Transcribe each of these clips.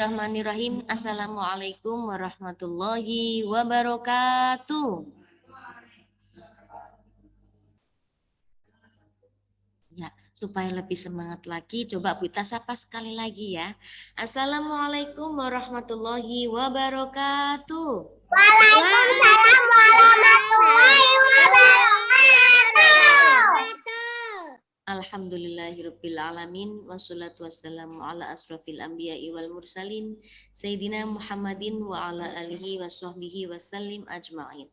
Bismillahirrahmanirrahim. Assalamualaikum warahmatullahi wabarakatuh. Ya, supaya lebih semangat lagi, coba Bu Ita sapa sekali lagi ya. Assalamualaikum warahmatullahi wabarakatuh. Waalaikumsalam warahmatullahi wabarakatuh. Alhamdulillahirabbil alamin wassalatu wassalamu ala asrofil anbiya'i wal mursalin sayyidina Muhammadin wa ala alihi washabbihi wasallim ajma'in.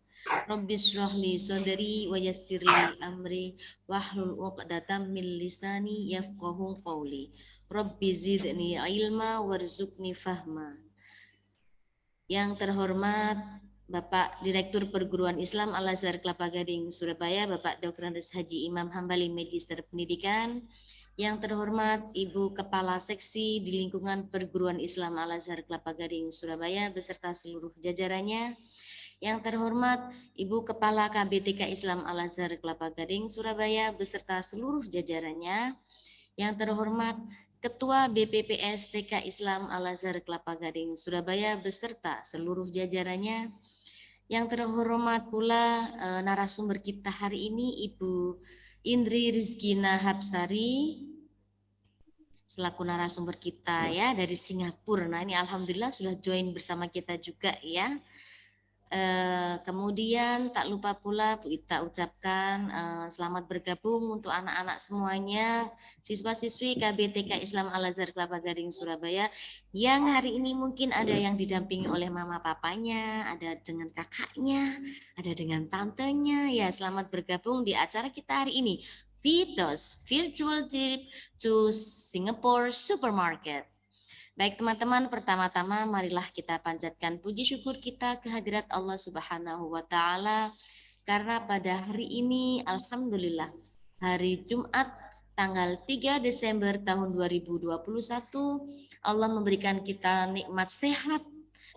Rabbis shrahli sadri wa yassirli amri wahlul 'uqdatam min lisani yafqahu qawli. Rabbi zidni ilma warzuqni fahma. Yang terhormat Bapak Direktur Perguruan Islam Al-Azhar Kelapa Gading Surabaya, Bapak Dr. Andes Haji Imam Hambali Magister Pendidikan. Yang terhormat Ibu Kepala Seksi di lingkungan Perguruan Islam Al-Azhar Kelapa Gading Surabaya beserta seluruh jajarannya. Yang terhormat Ibu Kepala KBTK Islam Al-Azhar Kelapa Gading Surabaya beserta seluruh jajarannya. Yang terhormat Ketua BPPS TK Islam Al-Azhar Kelapa Gading Surabaya beserta seluruh jajarannya. Yang terhormat pula narasumber kita hari ini Ibu Indri Rizkina Hapsari selaku narasumber kita ya dari Singapura. Nah ini alhamdulillah sudah join bersama kita juga ya. Kemudian tak lupa pula Bu Ita ucapkan selamat bergabung untuk anak-anak semuanya, siswa-siswi KBTK Islam Al-Azhar Kelapa Gading Surabaya yang hari ini mungkin ada yang didampingi oleh mama papanya, ada dengan kakaknya, ada dengan tantenya. Ya, selamat bergabung di acara kita hari ini, VITOS Virtual Trip to Singapore Supermarket. Baik teman-teman, pertama-tama marilah kita panjatkan puji syukur kita kehadirat Allah Subhanahu wa Ta'ala, karena pada hari ini alhamdulillah hari Jumat tanggal 3 Desember tahun 2021 Allah memberikan kita nikmat sehat,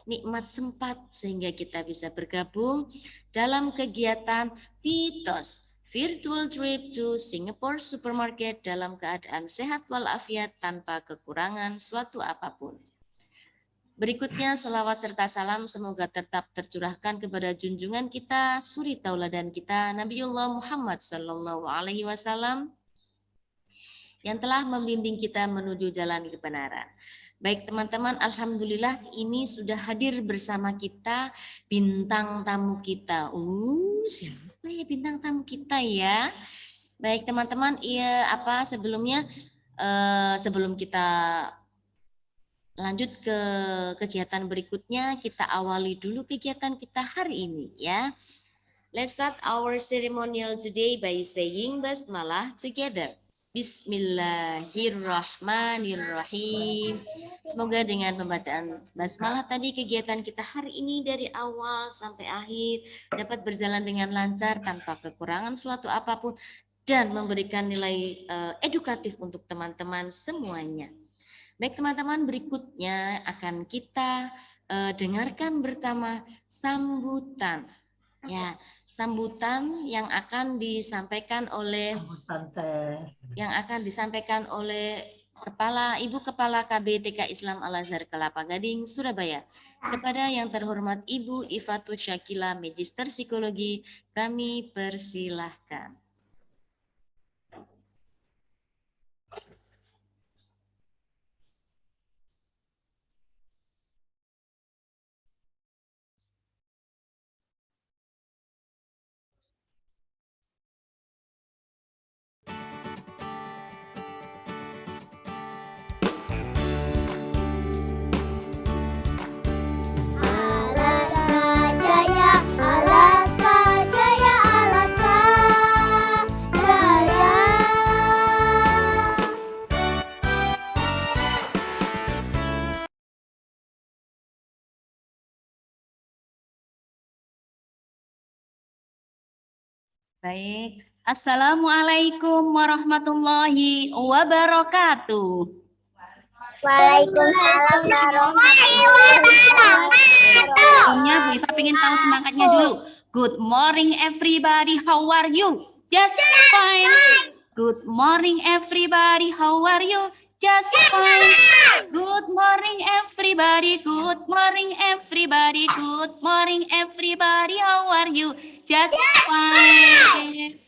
nikmat sempat sehingga kita bisa bergabung dalam kegiatan VITOS Virtual Trip to Singapore Supermarket dalam keadaan sehat walafiat tanpa kekurangan suatu apapun. Berikutnya sholawat serta salam semoga tetap tercurahkan kepada junjungan kita, suri tauladan kita, Nabiullah Muhammad Sallallahu Alaihi Wasallam yang telah membimbing kita menuju jalan kebenaran. Baik teman-teman, alhamdulillah ini sudah hadir bersama kita bintang tamu kita. Siapa ya bintang tamu kita ya? Baik teman-teman, sebelumnya sebelum kita lanjut ke kegiatan berikutnya, kita awali dulu kegiatan kita hari ini ya. Let's start our ceremonial today by saying basmalah together. Bismillahirrahmanirrahim. Semoga dengan pembacaan basmalah tadi kegiatan kita hari ini dari awal sampai akhir dapat berjalan dengan lancar tanpa kekurangan suatu apapun dan memberikan nilai edukatif untuk teman-teman semuanya. Baik teman-teman, berikutnya akan kita dengarkan bersama sambutan. Ya, sambutan yang akan disampaikan oleh Ibu Kepala KBTK Islam Al-Azhar Kelapa Gading Surabaya. Kepada yang terhormat Ibu Ifatul Syakila Magister Psikologi, kami persilahkan. Baik, Assalamualaikum warahmatullahi wabarakatuh. Waalaikumsalam warahmatullahi wabarakatuh. Sebelumnya Bu Ifa pengen tahu semangatnya dulu. Good morning everybody, how are you? Just fine. Good morning everybody, how are you? Just fine. Good morning everybody. Good morning everybody. Good morning everybody. How are you? Just fine.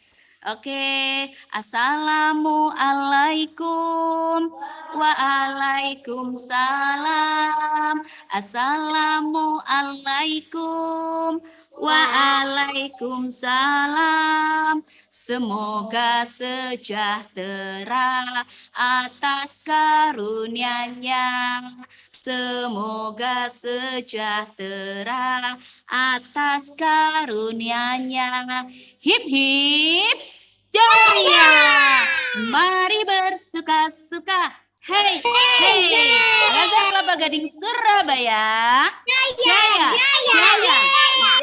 Oke, assalamualaikum, waalaikumsalam, assalamualaikum, waalaikumsalam. Semoga sejahtera atas karunia-Nya. Semoga sejahtera atas karunia-Nya. Hip hip jaya. Mari bersuka-suka. Hey, hey. Al-Azhar Kelapa Gading Surabaya. Jaya, jaya.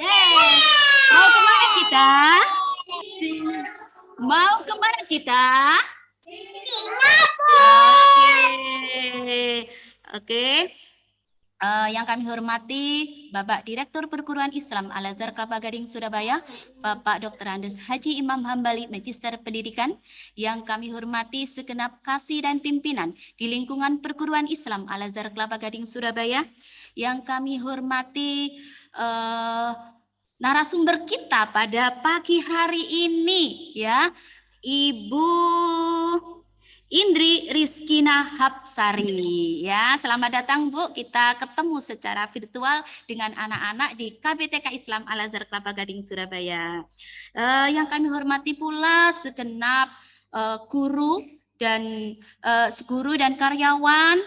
Yes. Mau kemana kita? Mau kemana kita? Oke. Yang kami hormati Bapak Direktur Perguruan Islam Al-Azhar Kelapa Gading Surabaya, Bapak Dr. Andes Haji Imam Hambali, Magister Pendidikan. Yang kami hormati segenap kasih dan pimpinan di lingkungan Perguruan Islam Al-Azhar Kelapa Gading Surabaya. Yang kami hormati narasumber kita pada pagi hari ini, ya, Ibu Indri Rizkina Hapsari, ya. Selamat datang Bu, kita ketemu secara virtual dengan anak-anak di KBTK Islam Al-Azhar Kelapa Gading Surabaya. Yang kami hormati pula segenap guru dan karyawan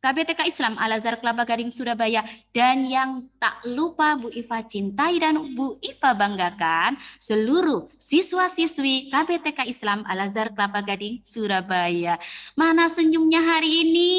KBTK Islam Al-Azhar Kelapa Gading Surabaya, dan yang tak lupa Bu Iva cintai dan Bu Iva banggakan, seluruh siswa-siswi KBTK Islam Al-Azhar Kelapa Gading Surabaya. Mana senyumnya hari ini?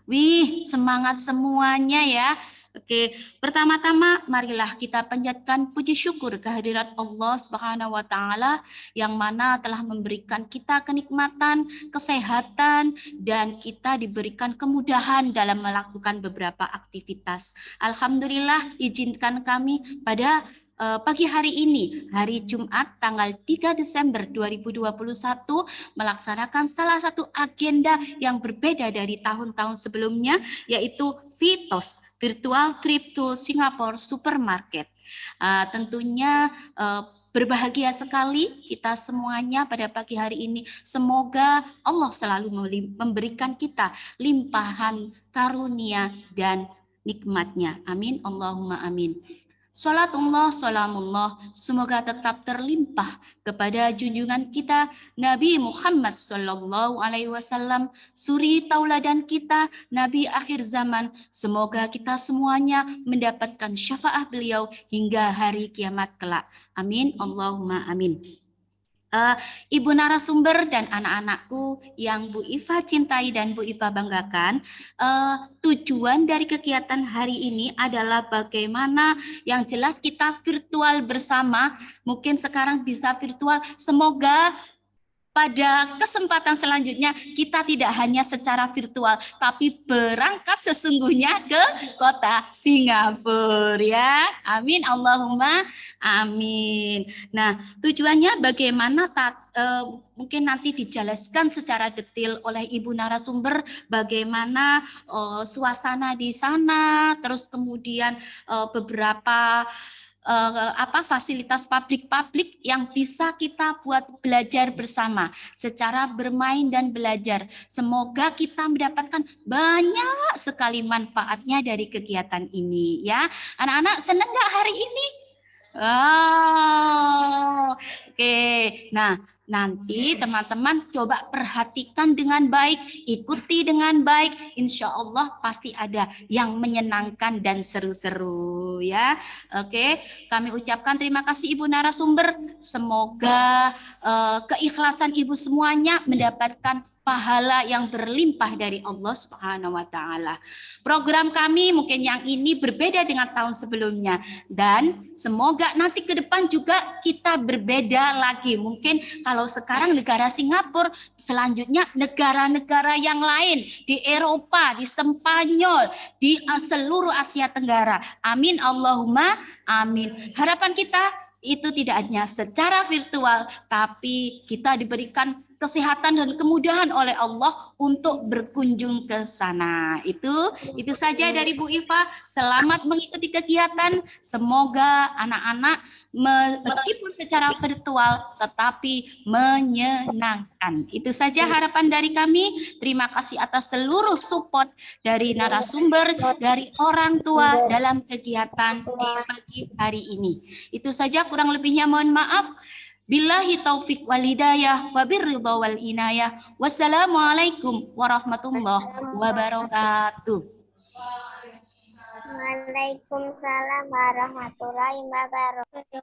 Wih, semangat semuanya ya. Oke, pertama-tama marilah kita panjatkan puji syukur kehadirat Allah Subhanahu wa taala yang mana telah memberikan kita kenikmatan, kesehatan, dan kita diberikan kemudahan dalam melakukan beberapa aktivitas. Alhamdulillah, izinkan kami pada pagi hari ini, hari Jumat tanggal 3 Desember 2021, melaksanakan salah satu agenda yang berbeda dari tahun-tahun sebelumnya, yaitu VITOS, Virtual Trip to Singapore Supermarket. Tentunya berbahagia sekali kita semuanya pada pagi hari ini. Semoga Allah selalu memberikan kita limpahan karunia dan nikmatnya. Amin, Allahumma amin. Salatullah, salamullah, semoga tetap terlimpah kepada junjungan kita Nabi Muhammad Sallallahu Alaihi Wasallam, suri tauladan kita, Nabi akhir zaman. Semoga kita semuanya mendapatkan syafaat beliau hingga hari kiamat kelak. Amin, Allahumma amin. Ibu narasumber dan anak-anakku yang Bu Iva cintai dan Bu Iva banggakan, tujuan dari kegiatan hari ini adalah bagaimana yang jelas kita virtual bersama, mungkin sekarang bisa virtual, semoga pada kesempatan selanjutnya kita tidak hanya secara virtual tapi berangkat sesungguhnya ke kota Singapura, ya. Amin, Allahumma amin. Nah, tujuannya bagaimana mungkin nanti dijelaskan secara detail oleh Ibu narasumber bagaimana suasana di sana, terus kemudian beberapa fasilitas publik yang bisa kita buat belajar bersama secara bermain dan belajar. Semoga kita mendapatkan banyak sekali manfaatnya dari kegiatan ini, ya. Anak-anak senang nggak hari ini? Oke. Nah, nanti teman-teman coba perhatikan dengan baik, ikuti dengan baik. Insya Allah pasti ada yang menyenangkan dan seru-seru, ya. Oke, kami ucapkan terima kasih Ibu narasumber. Semoga keikhlasan Ibu semuanya mendapatkan pahala yang berlimpah dari Allah Subhanahu wa taala. Program kami mungkin yang ini berbeda dengan tahun sebelumnya, dan semoga nanti ke depan juga kita berbeda lagi. Mungkin kalau sekarang negara Singapura, selanjutnya negara-negara yang lain di Eropa, di Spanyol, di seluruh Asia Tenggara. Amin, Allahumma amin. Harapan kita itu tidak hanya secara virtual, tapi kita diberikan kesehatan dan kemudahan oleh Allah untuk berkunjung ke sana. Itu saja dari Bu Iva. Selamat mengikuti kegiatan. Semoga anak-anak meskipun secara virtual tetapi menyenangkan. Itu saja harapan dari kami. Terima kasih atas seluruh support dari narasumber, dari orang tua dalam kegiatan di pagi hari ini. Itu saja, kurang lebihnya mohon maaf. Billahi taufik wal hidayah wa birridha wal inayah. Wassalamualaikum warahmatullahi wabarakatuh. Waalaikumsalam warahmatullahi wabarakatuh.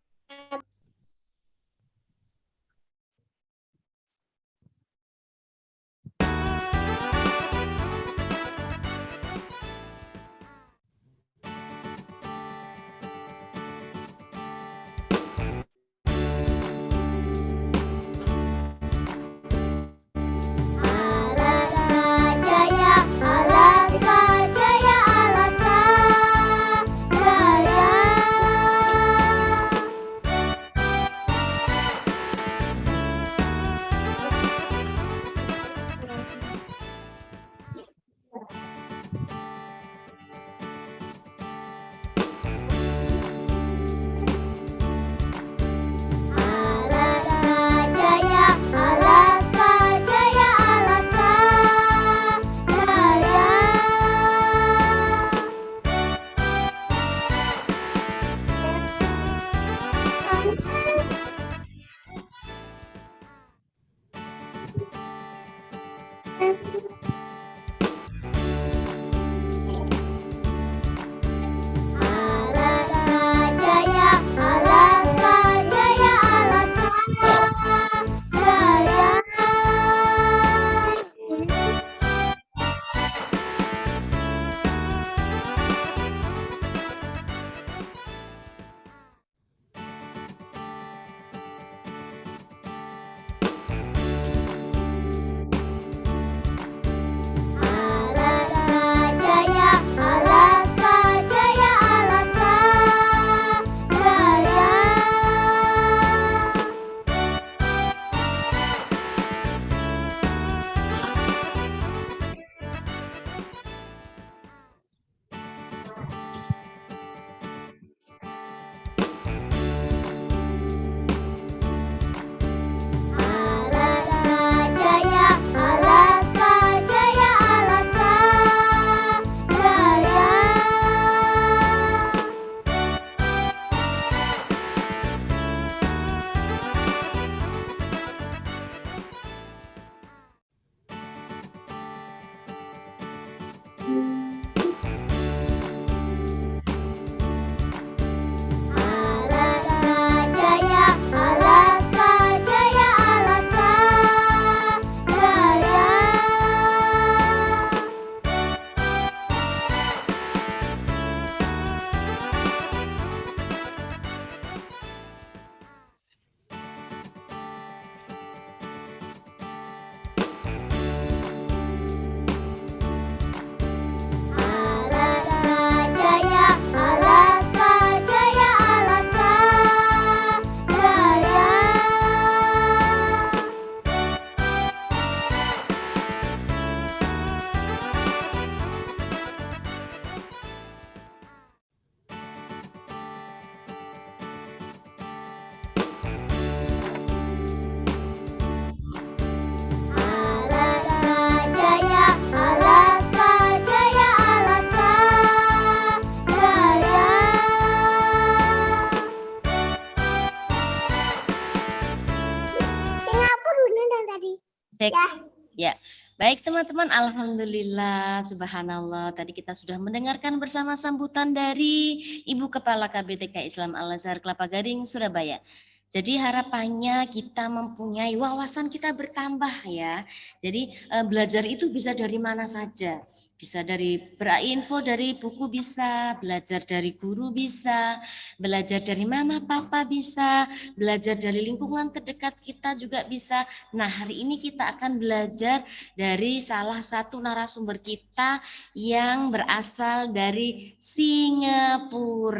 Ya, baik teman-teman, alhamdulillah, subhanallah. Tadi kita sudah mendengarkan bersama sambutan dari Ibu Kepala KBTK Islam Al-Azhar Kelapa Gading, Surabaya. Jadi harapannya kita mempunyai wawasan kita bertambah ya. Jadi belajar itu bisa dari mana saja. Bisa dari berinfo dari buku bisa, belajar dari guru bisa, belajar dari mama papa bisa, belajar dari lingkungan terdekat kita juga bisa. Nah, hari ini kita akan belajar dari salah satu narasumber kita yang berasal dari Singapura.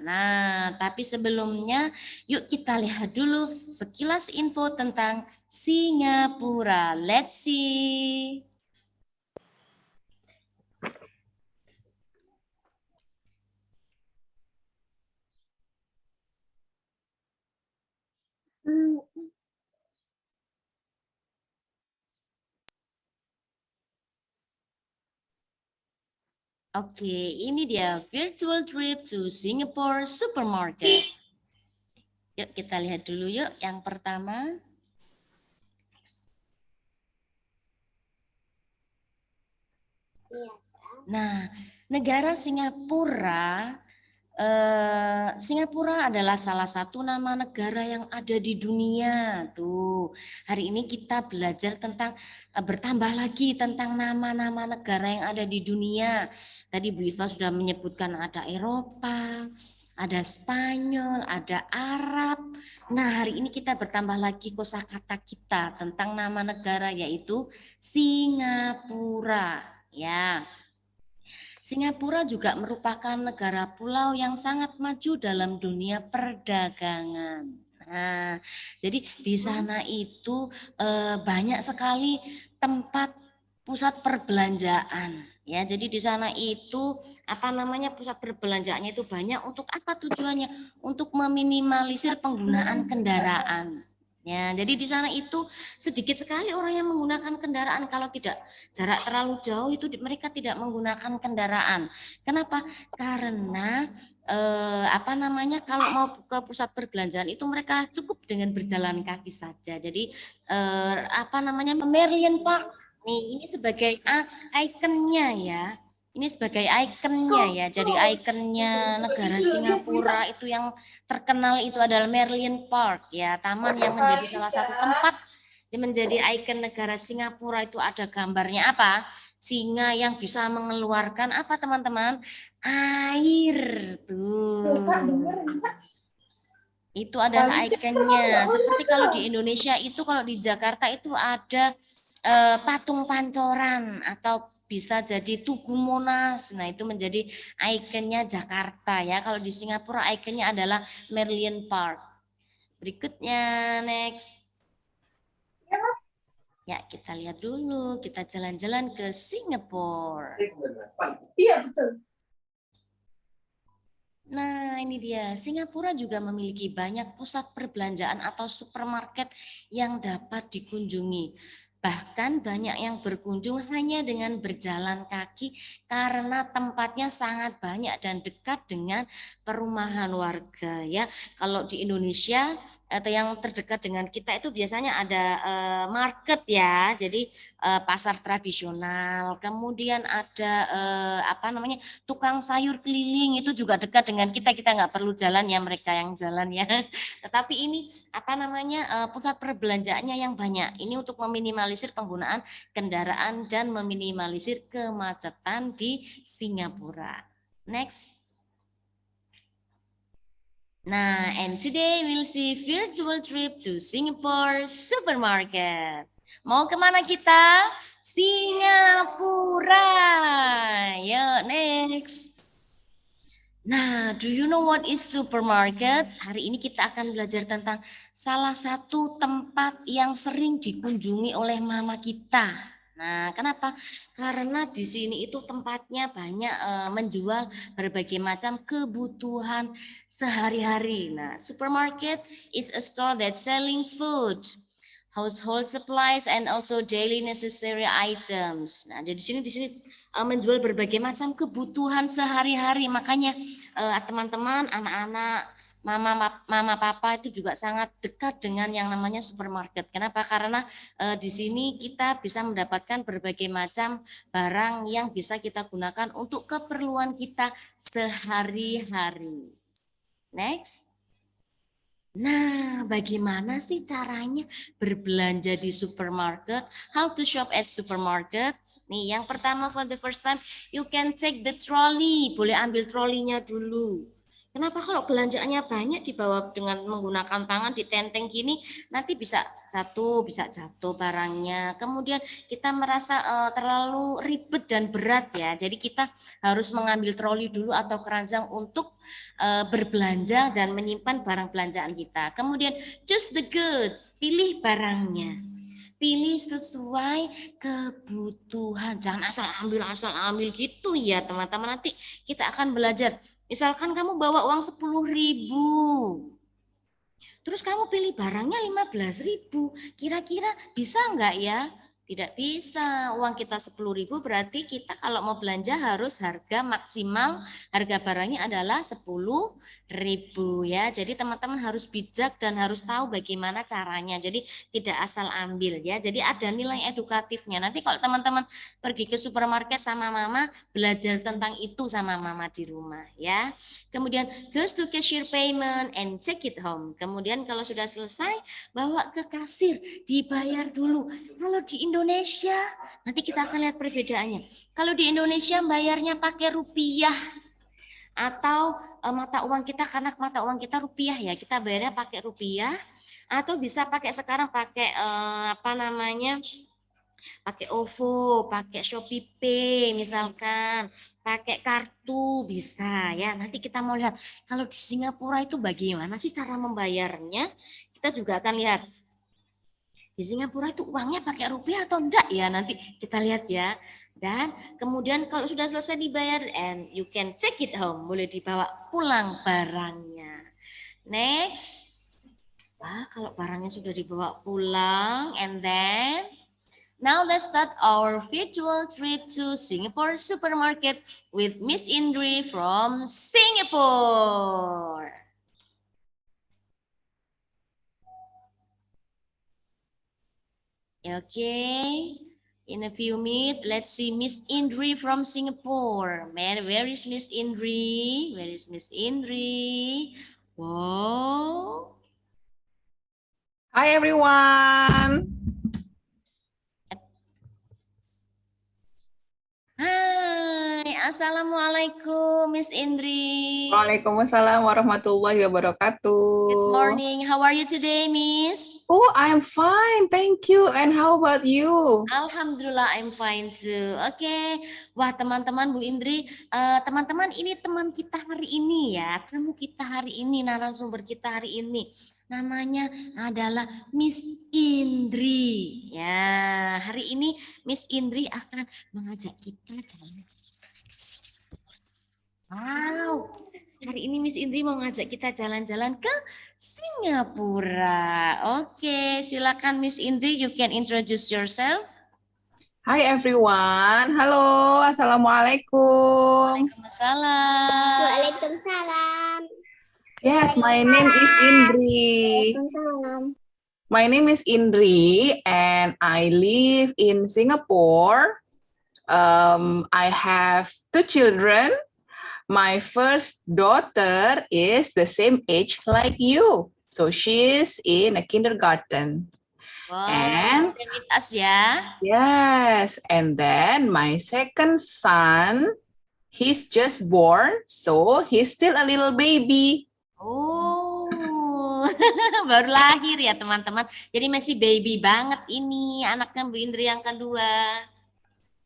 Nah, tapi sebelumnya yuk kita lihat dulu sekilas info tentang Singapura. Let's see. Oke, ini dia virtual trip to Singapore Supermarket. Yuk kita lihat dulu yuk yang pertama. Nah, negara Singapura adalah salah satu nama negara yang ada di dunia. Tuh, hari ini kita belajar tentang bertambah lagi tentang nama-nama negara yang ada di dunia. Tadi Bu Iva sudah menyebutkan ada Eropa, ada Spanyol, ada Arab. Nah, hari ini kita bertambah lagi kosakata kita tentang nama negara yaitu Singapura. Ya. Singapura juga merupakan negara pulau yang sangat maju dalam dunia perdagangan. Nah, jadi di sana itu banyak sekali tempat pusat perbelanjaan. Ya, jadi di sana itu pusat perbelanjaannya itu banyak untuk apa tujuannya? Untuk meminimalisir penggunaan kendaraan. Ya, jadi di sana itu sedikit sekali orang yang menggunakan kendaraan kalau tidak jarak terlalu jauh itu mereka tidak menggunakan kendaraan. Kenapa? Karena kalau mau ke pusat perbelanjaan itu mereka cukup dengan berjalan kaki saja. Jadi Merlion Park nih ini sebagai ikonnya ya. Ini sebagai ikonnya ya. Jadi ikonnya negara Singapura itu yang terkenal itu adalah Merlion Park ya, taman yang menjadi salah satu tempat menjadi ikon negara Singapura. Itu ada gambarnya apa? Singa yang bisa mengeluarkan apa teman-teman? Air tuh. Itu adalah ikonnya. Seperti kalau di Indonesia itu, kalau di Jakarta itu ada patung Pancoran atau bisa jadi Tugu Monas. Nah, itu menjadi ikonnya Jakarta ya. Kalau di Singapura ikonnya adalah Merlion Park. Berikutnya next. Ya, kita lihat dulu. Kita jalan-jalan ke Singapura. Iya, betul. Nah, ini dia. Singapura juga memiliki banyak pusat perbelanjaan atau supermarket yang dapat dikunjungi. Bahkan banyak yang berkunjung hanya dengan berjalan kaki karena tempatnya sangat banyak dan dekat dengan perumahan warga ya. Kalau di Indonesia atau yang terdekat dengan kita itu biasanya ada market ya. Jadi pasar tradisional. Kemudian ada tukang sayur keliling itu juga dekat dengan kita nggak perlu jalan ya, mereka yang jalan ya. Tetapi ini pusat perbelanjaannya yang banyak. Ini untuk meminimalisir penggunaan kendaraan dan meminimalisir kemacetan di Singapura. Next. Nah, and today we'll see virtual trip to Singapore Supermarket. Mau kemana kita? Singapura. Yuk, next. Nah, do you know what is supermarket? Hari ini kita akan belajar tentang salah satu tempat yang sering dikunjungi oleh mama kita. Nah, kenapa? Karena di sini itu tempatnya banyak menjual berbagai macam kebutuhan sehari-hari. Nah, supermarket is a store that selling food, household supplies, and also daily necessary items. Nah, jadi di sini menjual berbagai macam kebutuhan sehari-hari. Makanya teman-teman, anak-anak, mama papa itu juga sangat dekat dengan yang namanya supermarket. Kenapa? Karena di sini kita bisa mendapatkan berbagai macam barang yang bisa kita gunakan untuk keperluan kita sehari-hari. Next. Nah, bagaimana sih caranya berbelanja di supermarket? How to shop at supermarket? Nih, yang pertama for the first time, you can take the trolley. Boleh ambil trolinya dulu. Kenapa kalau belanjaannya banyak dibawa dengan menggunakan tangan ditenteng gini, nanti bisa jatuh barangnya. Kemudian kita merasa terlalu ribet dan berat ya. Jadi kita harus mengambil troli dulu atau keranjang untuk berbelanja dan menyimpan barang belanjaan kita. Kemudian choose the goods, pilih barangnya. Pilih sesuai kebutuhan. Jangan asal ambil gitu ya teman-teman. Nanti kita akan belajar. Misalkan kamu bawa uang 10.000. Terus kamu pilih barangnya 15.000. Kira-kira bisa enggak ya? Tidak bisa. Uang kita 10.000 berarti kita kalau mau belanja harus harga maksimal harga barangnya adalah 10.000 ya. Jadi teman-teman harus bijak dan harus tahu bagaimana caranya. Jadi tidak asal ambil ya. Jadi ada nilai edukatifnya. Nanti kalau teman-teman pergi ke supermarket sama mama, belajar tentang itu sama mama di rumah ya. Kemudian goes to cashier payment and take it home. Kemudian kalau sudah selesai bawa ke kasir, dibayar dulu. Kalau di Indonesia, nanti kita akan lihat perbedaannya. Kalau di Indonesia bayarnya pakai rupiah atau mata uang kita, karena mata uang kita rupiah ya, kita bayarnya pakai rupiah atau bisa pakai sekarang pakai pakai OVO, pakai Shopee Pay misalkan, pakai kartu bisa ya. Nanti kita mau lihat kalau di Singapura itu bagaimana sih cara membayarnya. Kita juga akan lihat di Singapura itu uangnya pakai rupiah atau enggak ya, nanti kita lihat ya. Dan kemudian kalau sudah selesai dibayar and you can take it home, boleh dibawa pulang barangnya. Next. Wah, kalau barangnya sudah dibawa pulang and then now let's start our virtual trip to Singapore supermarket with Miss Indri from Singapore. Okay, in a few minutes, let's see Miss Indri from Singapore. Where is Miss Indri? Where is Miss Indri? Wow. Hi everyone. Hai, Assalamualaikum Miss Indri. Waalaikumsalam warahmatullahi wabarakatuh. Good morning. How are you today, Miss? Oh, I'm fine, thank you. And how about you? Alhamdulillah, I'm fine too. Oke. Wah, teman-teman, Bu Indri, teman-teman ini teman kita hari ini ya. Tamu kita hari ini, narasumber kita hari ini. Namanya adalah Miss Indri. Ya, hari ini Miss Indri akan mengajak kita jalan-jalan. Wow, hari ini Miss Indri mau ngajak kita jalan-jalan ke Singapura. Oke, silakan Miss Indri, you can introduce yourself. Hi everyone. Halo, assalamualaikum. Waalaikumsalam. Waalaikumsalam. Yes, my name is Indri. My name is Indri, and I live in Singapore. I have 2 children. My first daughter is the same age like you. So she's in a kindergarten. Wow, And- stay with us ya. Yes. And then my second son, he's just born. So he's still a little baby. Oh, baru lahir ya teman-teman. Jadi masih baby banget ini anaknya Bu Indri yang kedua.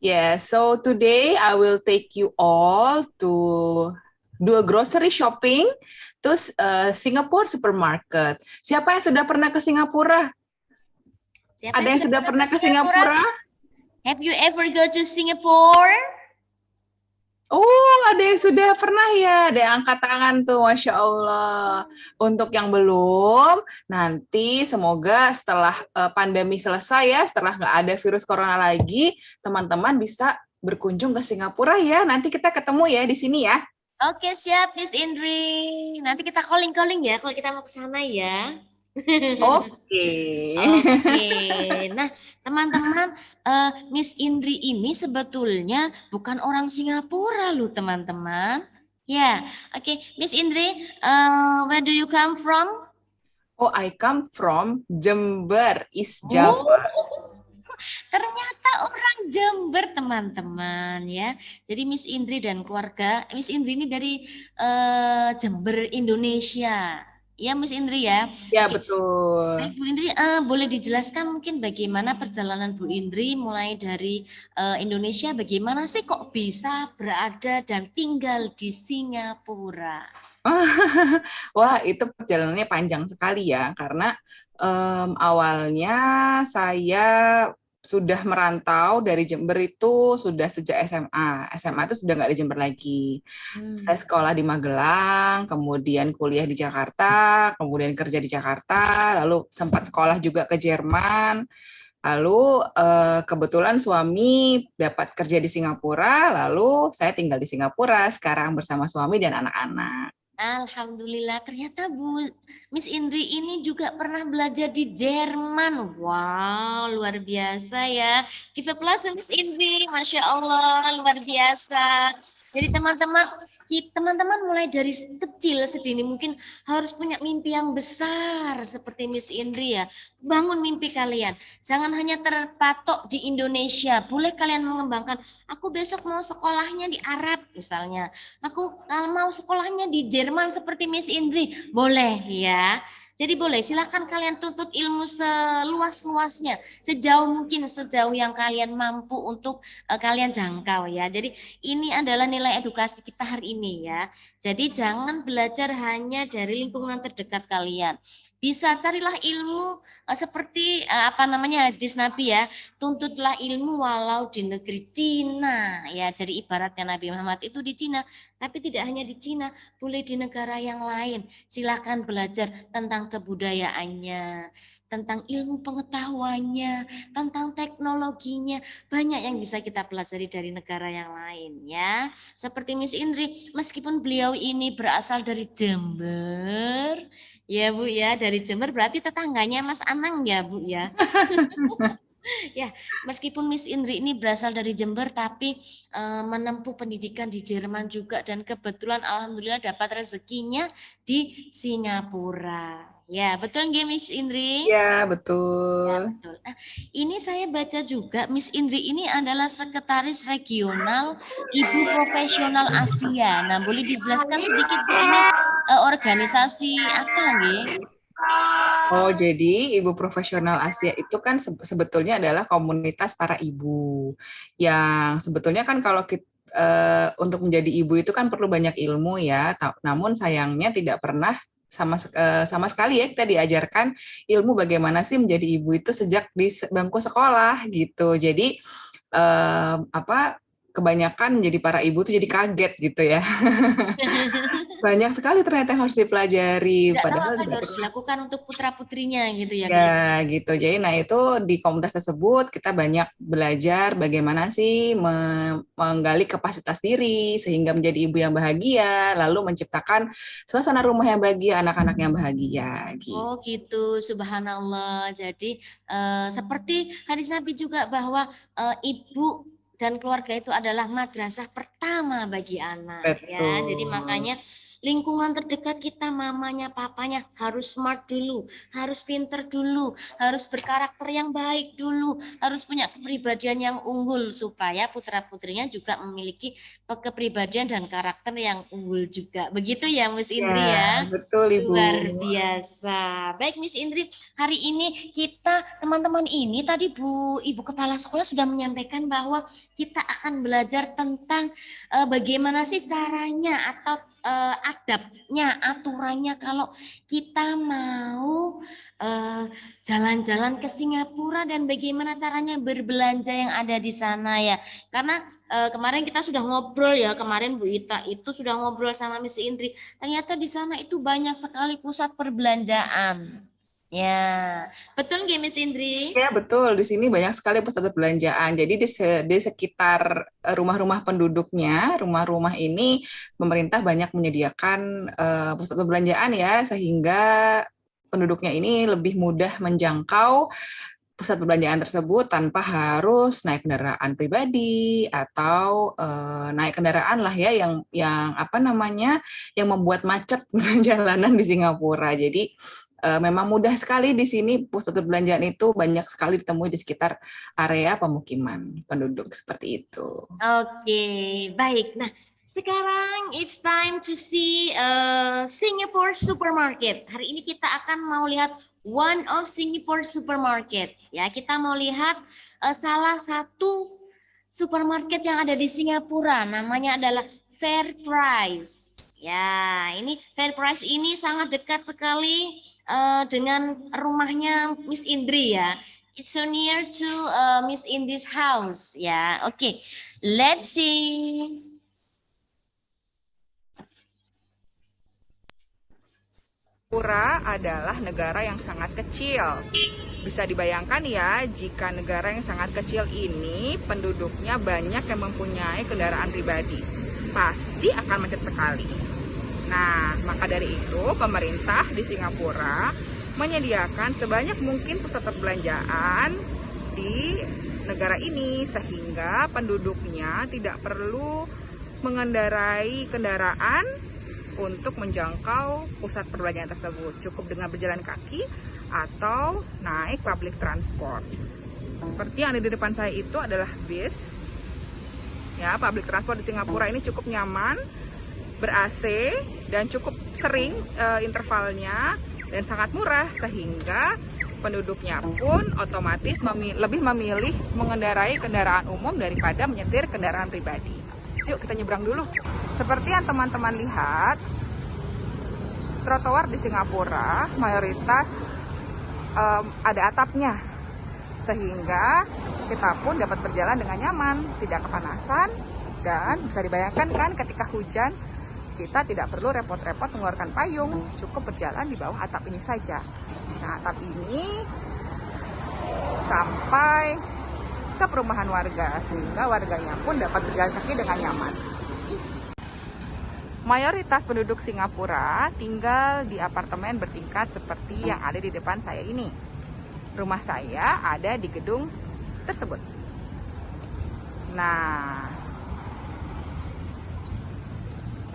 Yeah, so today I will take you all to do a grocery shopping to Singapore supermarket. Siapa yang sudah pernah ke Singapura? Siapa Ada yang sudah pernah ke Singapura? Have you ever go to Singapore? Oh, ada yang sudah pernah ya? Ada yang angkat tangan tuh, Masya Allah. Untuk yang belum, nanti semoga setelah pandemi selesai ya, setelah nggak ada virus corona lagi, teman-teman bisa berkunjung ke Singapura ya. Nanti kita ketemu ya di sini ya. Oke, siap Miss Indri. Nanti kita calling-calling ya kalau kita mau ke sana ya. Oke. Oke. Nah, teman-teman, Miss Indri ini sebetulnya bukan orang Singapura loh, teman-teman. Ya, oke. Miss Indri, where do you come from? Oh, I come from Jember, East Java. Ternyata orang Jember teman-teman ya. Jadi Miss Indri dan keluarga, Miss Indri ini dari Jember, Indonesia. Ya Miss Indri ya. Ya, Oke. betul. Baik Bu Indri, boleh dijelaskan mungkin bagaimana perjalanan Bu Indri mulai dari Indonesia, bagaimana sih kok bisa berada dan tinggal di Singapura? Wah, itu perjalanannya panjang sekali ya, karena awalnya saya sudah merantau dari Jember itu sudah sejak SMA. SMA itu sudah nggak di Jember lagi. Saya sekolah di Magelang, kemudian kuliah di Jakarta, kemudian kerja di Jakarta, lalu sempat sekolah juga ke Jerman. Lalu kebetulan suami dapat kerja di Singapura, lalu saya tinggal di Singapura sekarang bersama suami dan anak-anak. Alhamdulillah, ternyata Bu Miss Indri ini juga pernah belajar di Jerman. Wow, luar biasa ya. Give applause Miss Indri, Masya Allah, luar biasa. Jadi teman-teman mulai dari kecil sedini mungkin harus punya mimpi yang besar seperti Miss Indri ya. Bangun mimpi kalian. Jangan hanya terpatok di Indonesia. Boleh kalian mengembangkan, aku besok mau sekolahnya di Arab misalnya. Aku kalau mau sekolahnya di Jerman seperti Miss Indri, boleh ya. Jadi boleh, silahkan kalian tuntut ilmu seluas-luasnya, sejauh mungkin, sejauh yang kalian mampu untuk kalian jangkau ya. Jadi ini adalah nilai edukasi kita hari ini ya. Jadi jangan belajar hanya dari lingkungan terdekat kalian. Bisa carilah ilmu seperti apa namanya hadis Nabi ya, tuntutlah ilmu walau di negeri Cina ya. Jadi ibaratnya Nabi Muhammad itu di Cina, tapi tidak hanya di Cina, boleh di negara yang lain. Silakan belajar tentang kebudayaannya, tentang ilmu pengetahuannya, tentang teknologinya. Banyak yang bisa kita pelajari dari negara yang lain ya. Seperti Miss Indri, meskipun beliau ini berasal dari Jember, ya Bu ya, dari Jember berarti tetangganya Mas Anang ya Bu ya. Ya, meskipun Miss Indri ini berasal dari Jember tapi menempuh pendidikan di Jerman juga dan kebetulan alhamdulillah dapat rezekinya di Singapura. Ya, betul nggak Miss Indri? Ya, Ya, betul. betul. Nah, ini saya baca juga Miss Indri ini adalah sekretaris regional Ibu Profesional Asia. Nah, boleh dijelaskan sedikit Bu ini organisasi apa nggih? Oh, jadi Ibu Profesional Asia itu kan sebetulnya adalah komunitas para ibu yang sebetulnya kan kalau kita untuk menjadi ibu itu kan perlu banyak ilmu ya. Namun sayangnya tidak pernah sama sekali ya kita diajarkan ilmu bagaimana sih menjadi ibu itu sejak di bangku sekolah gitu. Jadi kebanyakan menjadi para ibu tuh jadi kaget gitu ya. Banyak sekali ternyata yang harus dipelajari. Tidak tahu Padahal apa yang harus dilakukan untuk putra-putrinya gitu ya. ya gitu. Jadi nah itu di komunitas tersebut kita banyak belajar bagaimana sih menggali kapasitas diri sehingga menjadi ibu yang bahagia, lalu menciptakan suasana rumah yang bahagia, anak-anak yang bahagia gitu. Oh gitu, subhanallah. Jadi seperti hadis Nabi juga bahwa ibu dan keluarga itu adalah madrasah pertama bagi anak ya. Jadi Betul. makanya lingkungan terdekat kita, mamanya, papanya harus smart dulu, harus pinter dulu, harus berkarakter yang baik dulu, harus punya kepribadian yang unggul supaya putra-putrinya juga memiliki kepribadian dan karakter yang unggul juga. Begitu ya Miss Indri ya? Betul Ibu. Luar biasa. Baik Miss Indri, hari ini kita teman-teman ini tadi Ibu Kepala Sekolah sudah menyampaikan bahwa kita akan belajar tentang bagaimana sih caranya atau adabnya, aturannya kalau kita mau jalan-jalan ke Singapura dan bagaimana caranya berbelanja yang ada di sana ya. Karena kemarin kita sudah ngobrol ya, kemarin Bu Ita itu sudah ngobrol sama Miss Indri. Ternyata di sana itu banyak sekali pusat perbelanjaan. Ya, betul nggak Miss Indri? Ya betul, di sini banyak sekali pusat perbelanjaan. Jadi di sekitar rumah-rumah penduduknya, rumah-rumah ini pemerintah banyak menyediakan pusat perbelanjaan ya, sehingga penduduknya ini lebih mudah menjangkau pusat perbelanjaan tersebut tanpa harus naik kendaraan pribadi atau naik kendaraan lah ya yang apa namanya yang membuat macet jalanan di Singapura. Jadi memang mudah sekali di sini pusat perbelanjaan itu banyak sekali ditemui di sekitar area pemukiman penduduk seperti itu. Oke, baik. Nah, sekarang it's time to see Singapore supermarket. Hari ini kita akan mau lihat one of Singapore supermarket. Ya, kita mau lihat salah satu supermarket yang ada di Singapura. Namanya adalah Fair Price. Ya, ini Fair Price ini sangat dekat sekali dengan rumahnya Miss Indri ya. It's so near to Miss Indri's house. Ya, oke. Let's see. Singapura adalah negara yang sangat kecil. Bisa dibayangkan ya, jika negara yang sangat kecil ini penduduknya banyak yang mempunyai kendaraan pribadi, pasti akan macet sekali. Nah, maka dari itu pemerintah di Singapura menyediakan sebanyak mungkin pusat perbelanjaan di negara ini sehingga penduduknya tidak perlu mengendarai kendaraan untuk menjangkau pusat perbelanjaan tersebut. Cukup dengan berjalan kaki atau naik public transport. Seperti yang ada di depan saya itu adalah bis. Ya, public transport di Singapura ini cukup nyaman, ber-AC dan cukup sering intervalnya dan sangat murah sehingga penduduknya pun otomatis lebih memilih mengendarai kendaraan umum daripada menyetir kendaraan pribadi. Yuk kita nyebrang dulu. Seperti yang teman-teman lihat, trotoar di Singapura mayoritas ada atapnya, sehingga kita pun dapat berjalan dengan nyaman, tidak kepanasan, dan bisa dibayangkan kan ketika hujan kita tidak perlu repot-repot mengeluarkan payung, cukup berjalan di bawah atap ini saja. Nah, atap ini sampai ke perumahan warga, sehingga warganya pun dapat berjalan kaki dengan nyaman. Mayoritas penduduk Singapura tinggal di apartemen bertingkat seperti yang ada di depan saya ini. Rumah saya ada di gedung tersebut. Nah,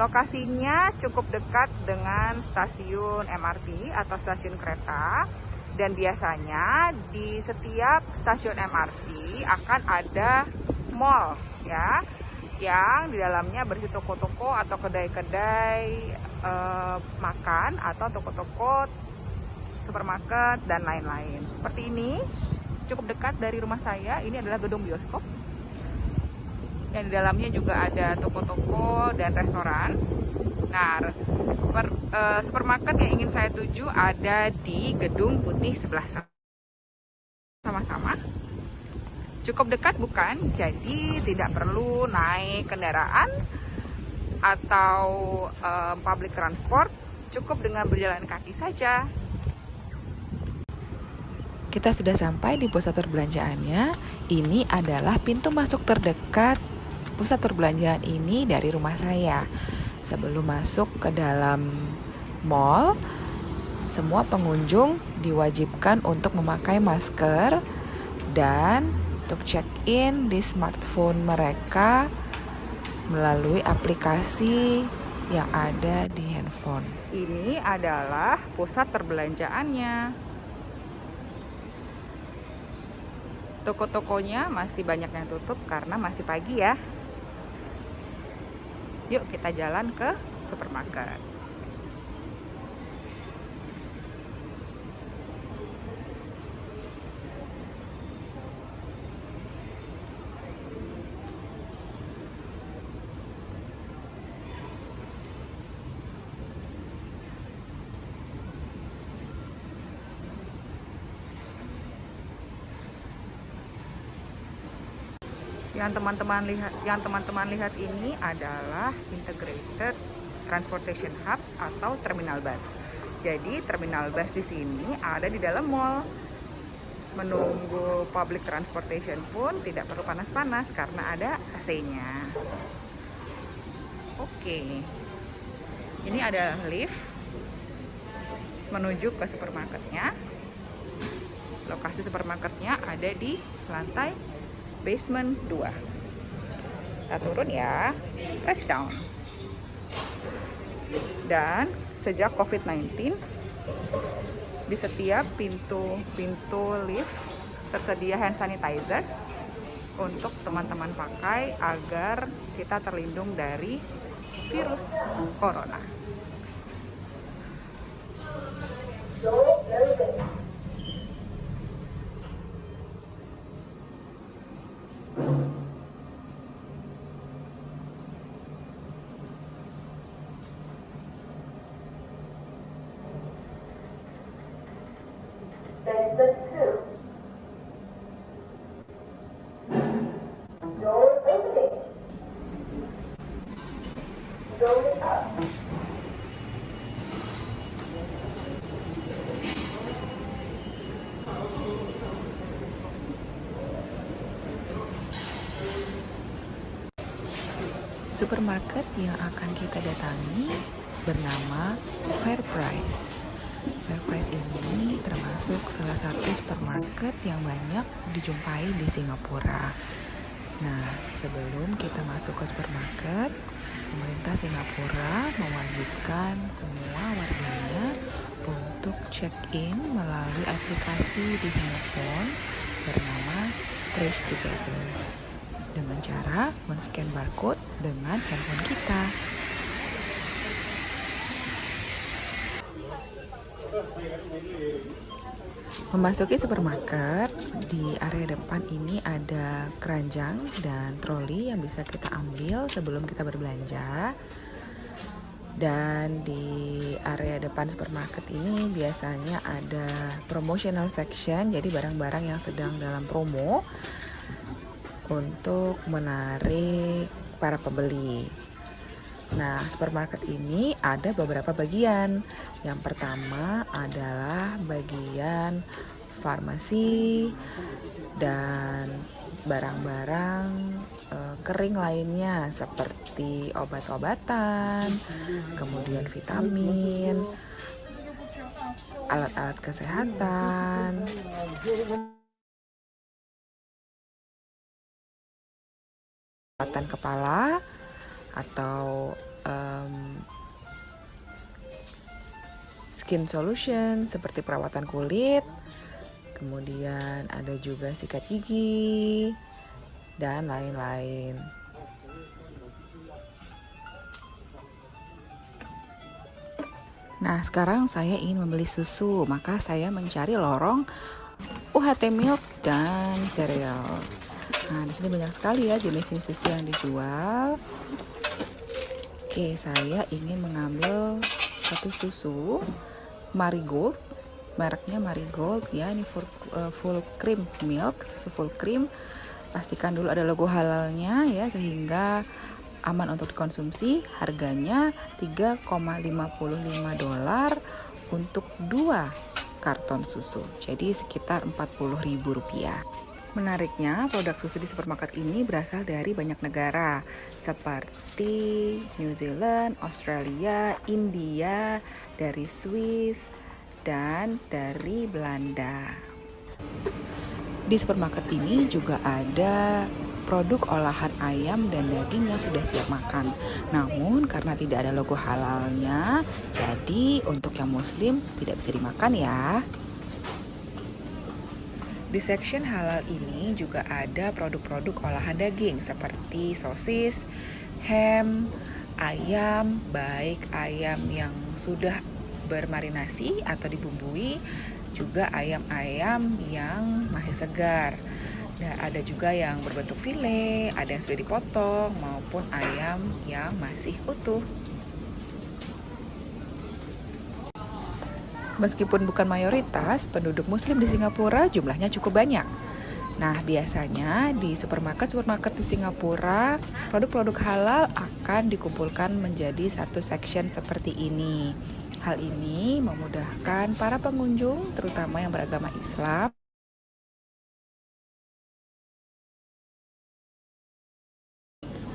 lokasinya cukup dekat dengan stasiun MRT atau stasiun kereta. Dan biasanya di setiap stasiun MRT akan ada mall ya, yang di dalamnya berisi toko-toko atau kedai-kedai makan atau toko-toko supermarket dan lain-lain. Seperti ini, cukup dekat dari rumah saya, ini adalah gedung bioskop. Yang di dalamnya juga ada toko-toko dan restoran. Nah, supermarket yang ingin saya tuju ada di gedung putih sebelah sana. Sama-sama. Cukup dekat bukan? Jadi tidak perlu naik kendaraan atau public transport, cukup dengan berjalan kaki saja. Kita sudah sampai di pusat perbelanjaannya. Ini adalah pintu masuk terdekat pusat perbelanjaan ini dari rumah saya. Sebelum masuk ke dalam mall, semua pengunjung diwajibkan untuk memakai masker dan untuk check-in di smartphone mereka melalui aplikasi yang ada di handphone. Ini adalah pusat perbelanjaannya. Toko-tokonya masih banyak yang tutup karena masih pagi ya. Yuk kita jalan ke supermarket. Yang teman-teman lihat ini adalah Integrated Transportation Hub atau terminal bus. Jadi terminal bus di sini ada di dalam mall. Menunggu public transportation pun tidak perlu panas-panas karena ada AC-nya. Oke. Ini ada lift menuju ke supermarketnya. Lokasi supermarketnya ada di lantai basement 2. Kita turun ya, press down. Dan sejak COVID-19, Di setiap pintu lift tersedia hand sanitizer untuk teman-teman pakai agar kita terlindung dari virus corona. Supermarket yang akan kita datangi bernama FairPrice. FairPrice ini termasuk salah satu supermarket yang banyak dijumpai di Singapura. Nah, sebelum kita masuk ke supermarket, pemerintah Singapura mewajibkan semua warganya untuk check-in melalui aplikasi di handphone bernama Trace Together dengan cara men-scan barcode dengan handphone kita. Memasuki supermarket, di area depan ini ada keranjang dan troli yang bisa kita ambil sebelum kita berbelanja. Dan di area depan supermarket ini biasanya ada promotional section, jadi barang-barang yang sedang dalam promo untuk menarik para pembeli. Nah, supermarket ini ada beberapa bagian. Yang pertama adalah bagian farmasi dan barang-barang kering lainnya seperti obat-obatan, kemudian vitamin, alat-alat kesehatan, perawatan kepala atau skin solution seperti perawatan kulit, kemudian ada juga sikat gigi dan lain-lain. Nah, sekarang saya ingin membeli susu, maka saya mencari lorong UHT milk dan cereal. Nah, di sini banyak sekali ya jenis-jenis susu yang dijual. Oke, saya ingin mengambil satu susu Marigold, mereknya Marigold ya, ini full cream milk, susu full cream. Pastikan dulu ada logo halalnya ya, sehingga aman untuk dikonsumsi. Harganya $3,55 untuk 2 karton susu, jadi sekitar Rp40.000. Menariknya, produk susu di supermarket ini berasal dari banyak negara seperti New Zealand, Australia, India, dari Swiss, dan dari Belanda. Di supermarket ini juga ada produk olahan ayam dan daging yang sudah siap makan. Namun karena tidak ada logo halalnya, jadi untuk yang muslim tidak bisa dimakan ya. Di section halal ini juga ada produk-produk olahan daging seperti sosis, ham, ayam, baik ayam yang sudah bermarinasi atau dibumbui, juga ayam-ayam yang masih segar. Nah, ada juga yang berbentuk file, ada yang sudah dipotong, maupun ayam yang masih utuh. Meskipun bukan mayoritas, penduduk muslim di Singapura jumlahnya cukup banyak. Nah, biasanya di supermarket di Singapura, produk-produk halal akan dikumpulkan menjadi satu section seperti ini. Hal ini memudahkan para pengunjung, terutama yang beragama Islam,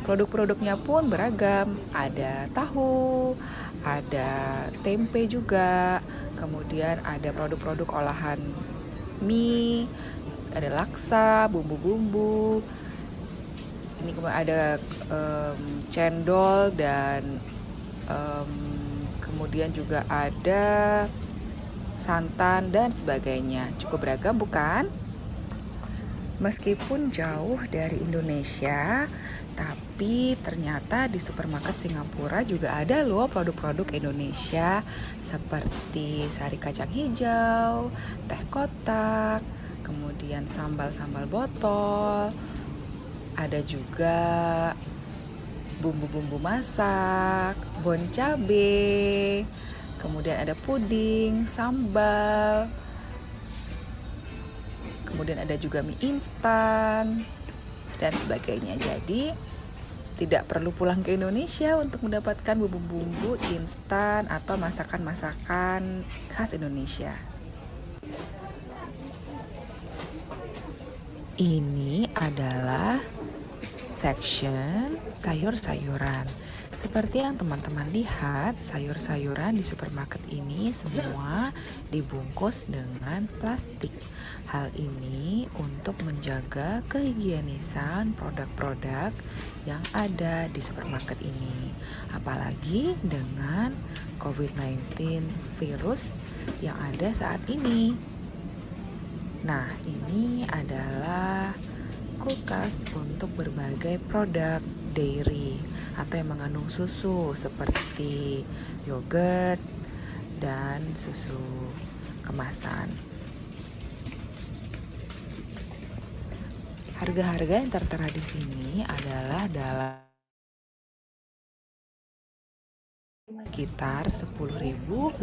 produk-produknya pun beragam, ada tahu, ada tempe juga, kemudian ada produk-produk olahan mie, ada laksa, bumbu-bumbu, ini ada cendol dan kemudian juga ada santan, dan sebagainya. Cukup beragam bukan? Meskipun jauh dari Indonesia, tapi ternyata di supermarket Singapura juga ada loh produk-produk Indonesia seperti sari kacang hijau, teh kotak, kemudian sambal-sambal botol, ada juga bumbu-bumbu masak, bon cabe, kemudian ada puding, sambal, kemudian ada juga mie instan dan sebagainya. Jadi tidak perlu pulang ke Indonesia untuk mendapatkan bumbu-bumbu instan atau masakan-masakan khas Indonesia. Ini adalah section sayur-sayuran. Seperti yang teman-teman lihat, sayur-sayuran di supermarket ini semua dibungkus dengan plastik. Hal ini untuk menjaga kehigienisan produk-produk yang ada di supermarket ini. Apalagi dengan COVID-19 virus yang ada saat ini. Nah, ini adalah kulkas untuk berbagai produk dairy atau yang mengandung susu seperti yogurt dan susu kemasan. Harga-harga yang tertera di sini adalah dalam sekitar Rp10.500.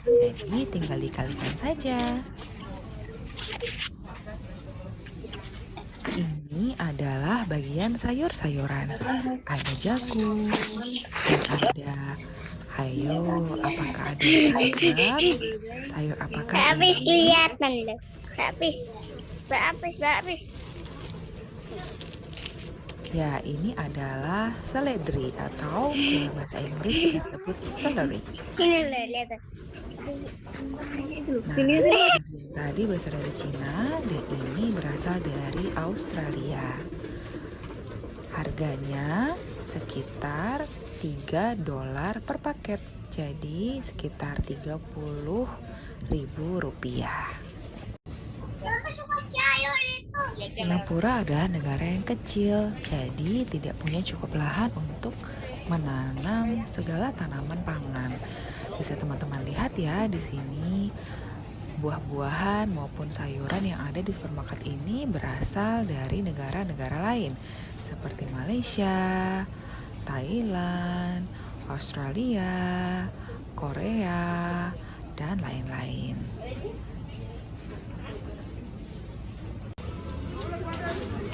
Jadi tinggal dikalikan saja. Ini adalah bagian sayur-sayuran. Ada jagung, ada apakah ada sayur? Sayur apakah Habis ini? kelihatan loh. Habis. Ya, ini adalah seledri atau dalam bahasa Inggris kita sebut celery. Ini loh, lihat. Nah, yang tadi berasal dari Cina dan ini berasal dari Australia. Harganya sekitar $3 per paket, jadi sekitar Rp30.000. Singapura adalah negara yang kecil, jadi tidak punya cukup lahan untuk menanam segala tanaman pangan. Bisa teman-teman lihat ya di sini buah-buahan maupun sayuran yang ada di supermarket ini berasal dari negara-negara lain seperti Malaysia, Thailand, Australia, Korea, dan lain-lain.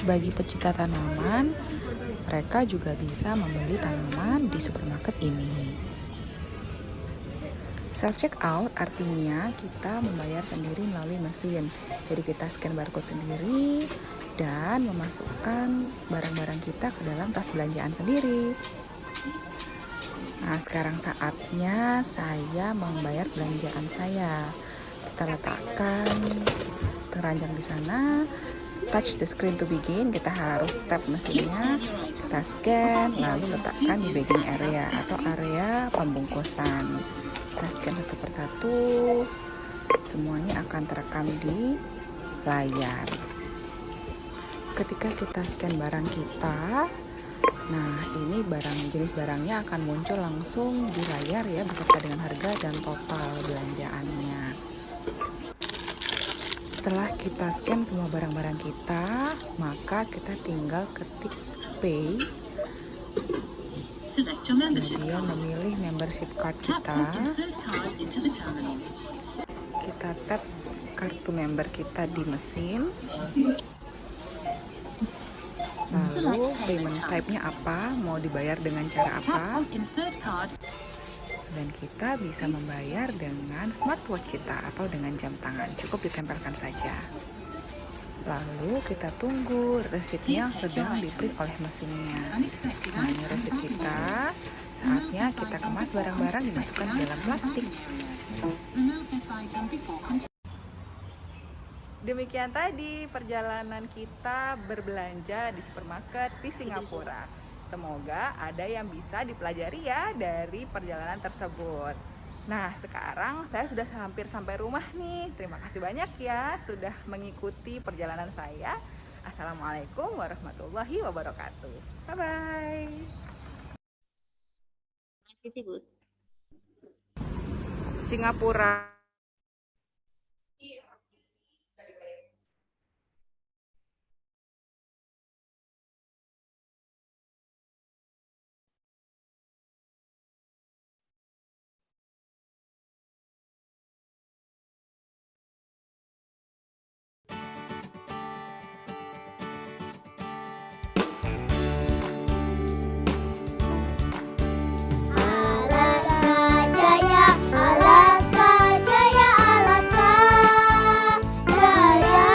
Bagi pecinta tanaman, mereka juga bisa membeli tanaman di supermarket ini. Self check out artinya kita membayar sendiri melalui mesin. Jadi kita scan barcode sendiri dan memasukkan barang-barang kita ke dalam tas belanjaan sendiri. Nah, sekarang saatnya saya membayar belanjaan saya. Kita letakkan keranjang di sana. Touch the screen to begin. Kita harus tap mesinnya, kita scan, lalu letakkan di bagging area atau area pembungkusan. Kita scan satu persatu, semuanya akan terekam di layar. Ketika kita scan barang kita, nah ini jenis barangnya akan muncul langsung di layar ya, beserta dengan harga dan total belanjaannya. Setelah kita scan semua barang-barang kita, maka kita tinggal ketik pay, kemudian memilih membership card kita. Kita tap kartu member kita di mesin, lalu payment type-nya apa, mau dibayar dengan cara apa, dan kita bisa membayar dengan smartwatch kita atau dengan jam tangan. Cukup ditempelkan saja. Lalu kita tunggu resipnya sedang di-print oleh mesinnya. Nah, ini resip kita. Saatnya kita kemas barang-barang, dimasukkan ke dalam plastik. Demikian tadi perjalanan kita berbelanja di supermarket di Singapura. Semoga ada yang bisa dipelajari ya dari perjalanan tersebut. Nah, sekarang saya sudah hampir sampai rumah nih. Terima kasih banyak ya sudah mengikuti perjalanan saya. Assalamualaikum warahmatullahi wabarakatuh. Bye-bye. Terima kasih, Bu. Singapura. Alaska Jaya, Alaska Jaya, Alaska Jaya.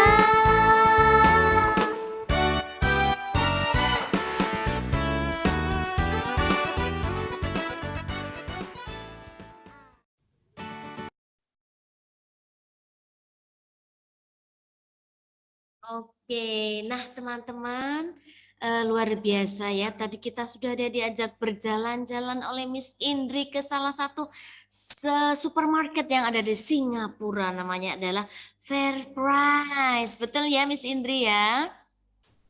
Oke, nah teman-teman, luar biasa ya. Tadi kita sudah ada diajak berjalan-jalan oleh Miss Indri ke salah satu supermarket yang ada di Singapura. Namanya adalah Fair Price. Betul ya Miss Indri ya?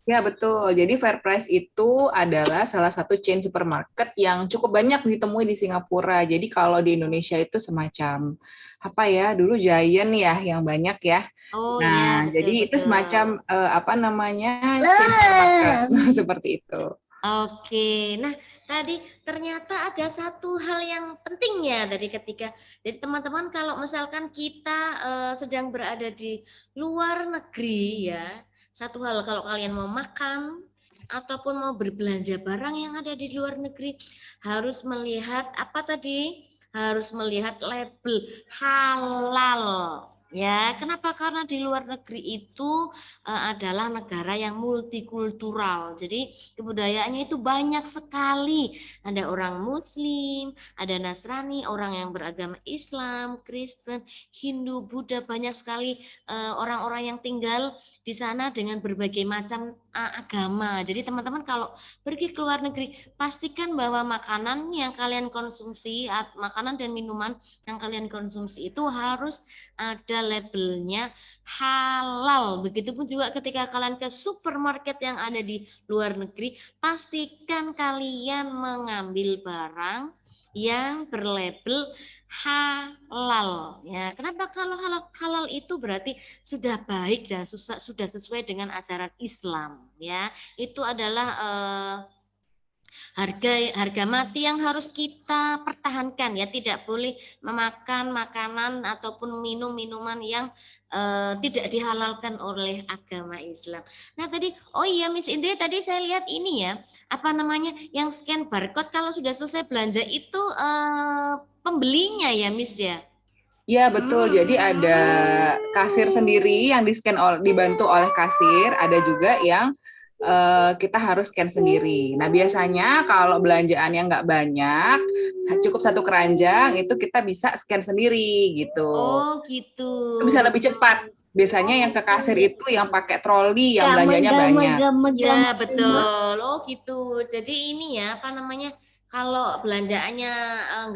Ya, betul. Jadi Fair Price itu adalah salah satu chain supermarket yang cukup banyak ditemui di Singapura. Jadi kalau di Indonesia itu semacam apa ya? Dulu Giant ya yang banyak ya. Oh ya, Nah, jadi itu betul-betul. semacam apa namanya? Chain supermarket seperti itu. Oke, nah tadi ternyata ada satu hal yang penting ya tadi ketika, jadi teman-teman kalau misalkan kita sedang berada di luar negeri ya, satu hal kalau kalian mau makan ataupun mau berbelanja barang yang ada di luar negeri harus melihat apa tadi? Harus melihat label halal. Ya, kenapa? Karena di luar negeri itu adalah negara yang multikultural. Jadi kebudayaannya itu banyak sekali. Ada orang Muslim, ada Nasrani, orang yang beragama Islam, Kristen, Hindu, Buddha, banyak sekali orang-orang yang tinggal di sana dengan berbagai macam agama. Jadi teman-teman kalau pergi ke luar negeri, pastikan bahwa makanan yang kalian konsumsi, makanan dan minuman yang kalian konsumsi itu harus ada labelnya halal. Begitupun juga ketika kalian ke supermarket yang ada di luar negeri, pastikan kalian mengambil barang yang berlabel halal. Ya, kenapa? Kalau halal itu berarti sudah baik dan sudah sesuai dengan ajaran Islam. Ya, itu adalah harga mati yang harus kita pertahankan ya, tidak boleh memakan makanan ataupun minum minuman yang tidak dihalalkan oleh agama Islam. Nah tadi, oh iya Miss Indri, tadi saya lihat ini ya, apa namanya, yang scan barcode kalau sudah selesai belanja itu pembelinya ya Miss ya. Ya, betul. Jadi ada kasir sendiri yang dibantu oleh kasir, ada juga yang kita harus scan sendiri. Nah, biasanya kalau belanjaannya nggak banyak, cukup satu keranjang, itu kita bisa scan sendiri gitu. Oh gitu. Bisa lebih cepat. Biasanya yang ke kasir itu yang pakai troli, yang belanjanya banyak. Ya betul. Oh gitu. Jadi ini ya apa namanya, kalau belanjaannya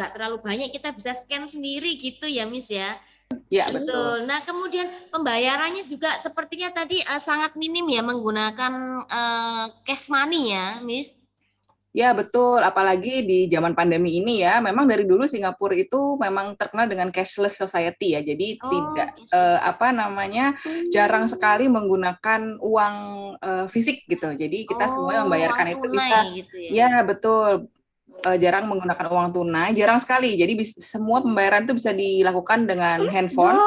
nggak terlalu banyak kita bisa scan sendiri gitu ya Miss ya. Ya betul. Betul. Nah kemudian pembayarannya juga sepertinya tadi sangat minim ya, menggunakan cash money ya Miss. Ya betul, apalagi di zaman pandemi ini ya, memang dari dulu Singapura itu memang terkenal dengan cashless society ya, jadi tidak apa namanya, jarang sekali menggunakan uang fisik gitu. Jadi kita semua membayarkan itu bisa, gitu ya. ya betul, jarang menggunakan uang tunai, jarang sekali. Jadi semua pembayaran itu bisa dilakukan dengan handphone,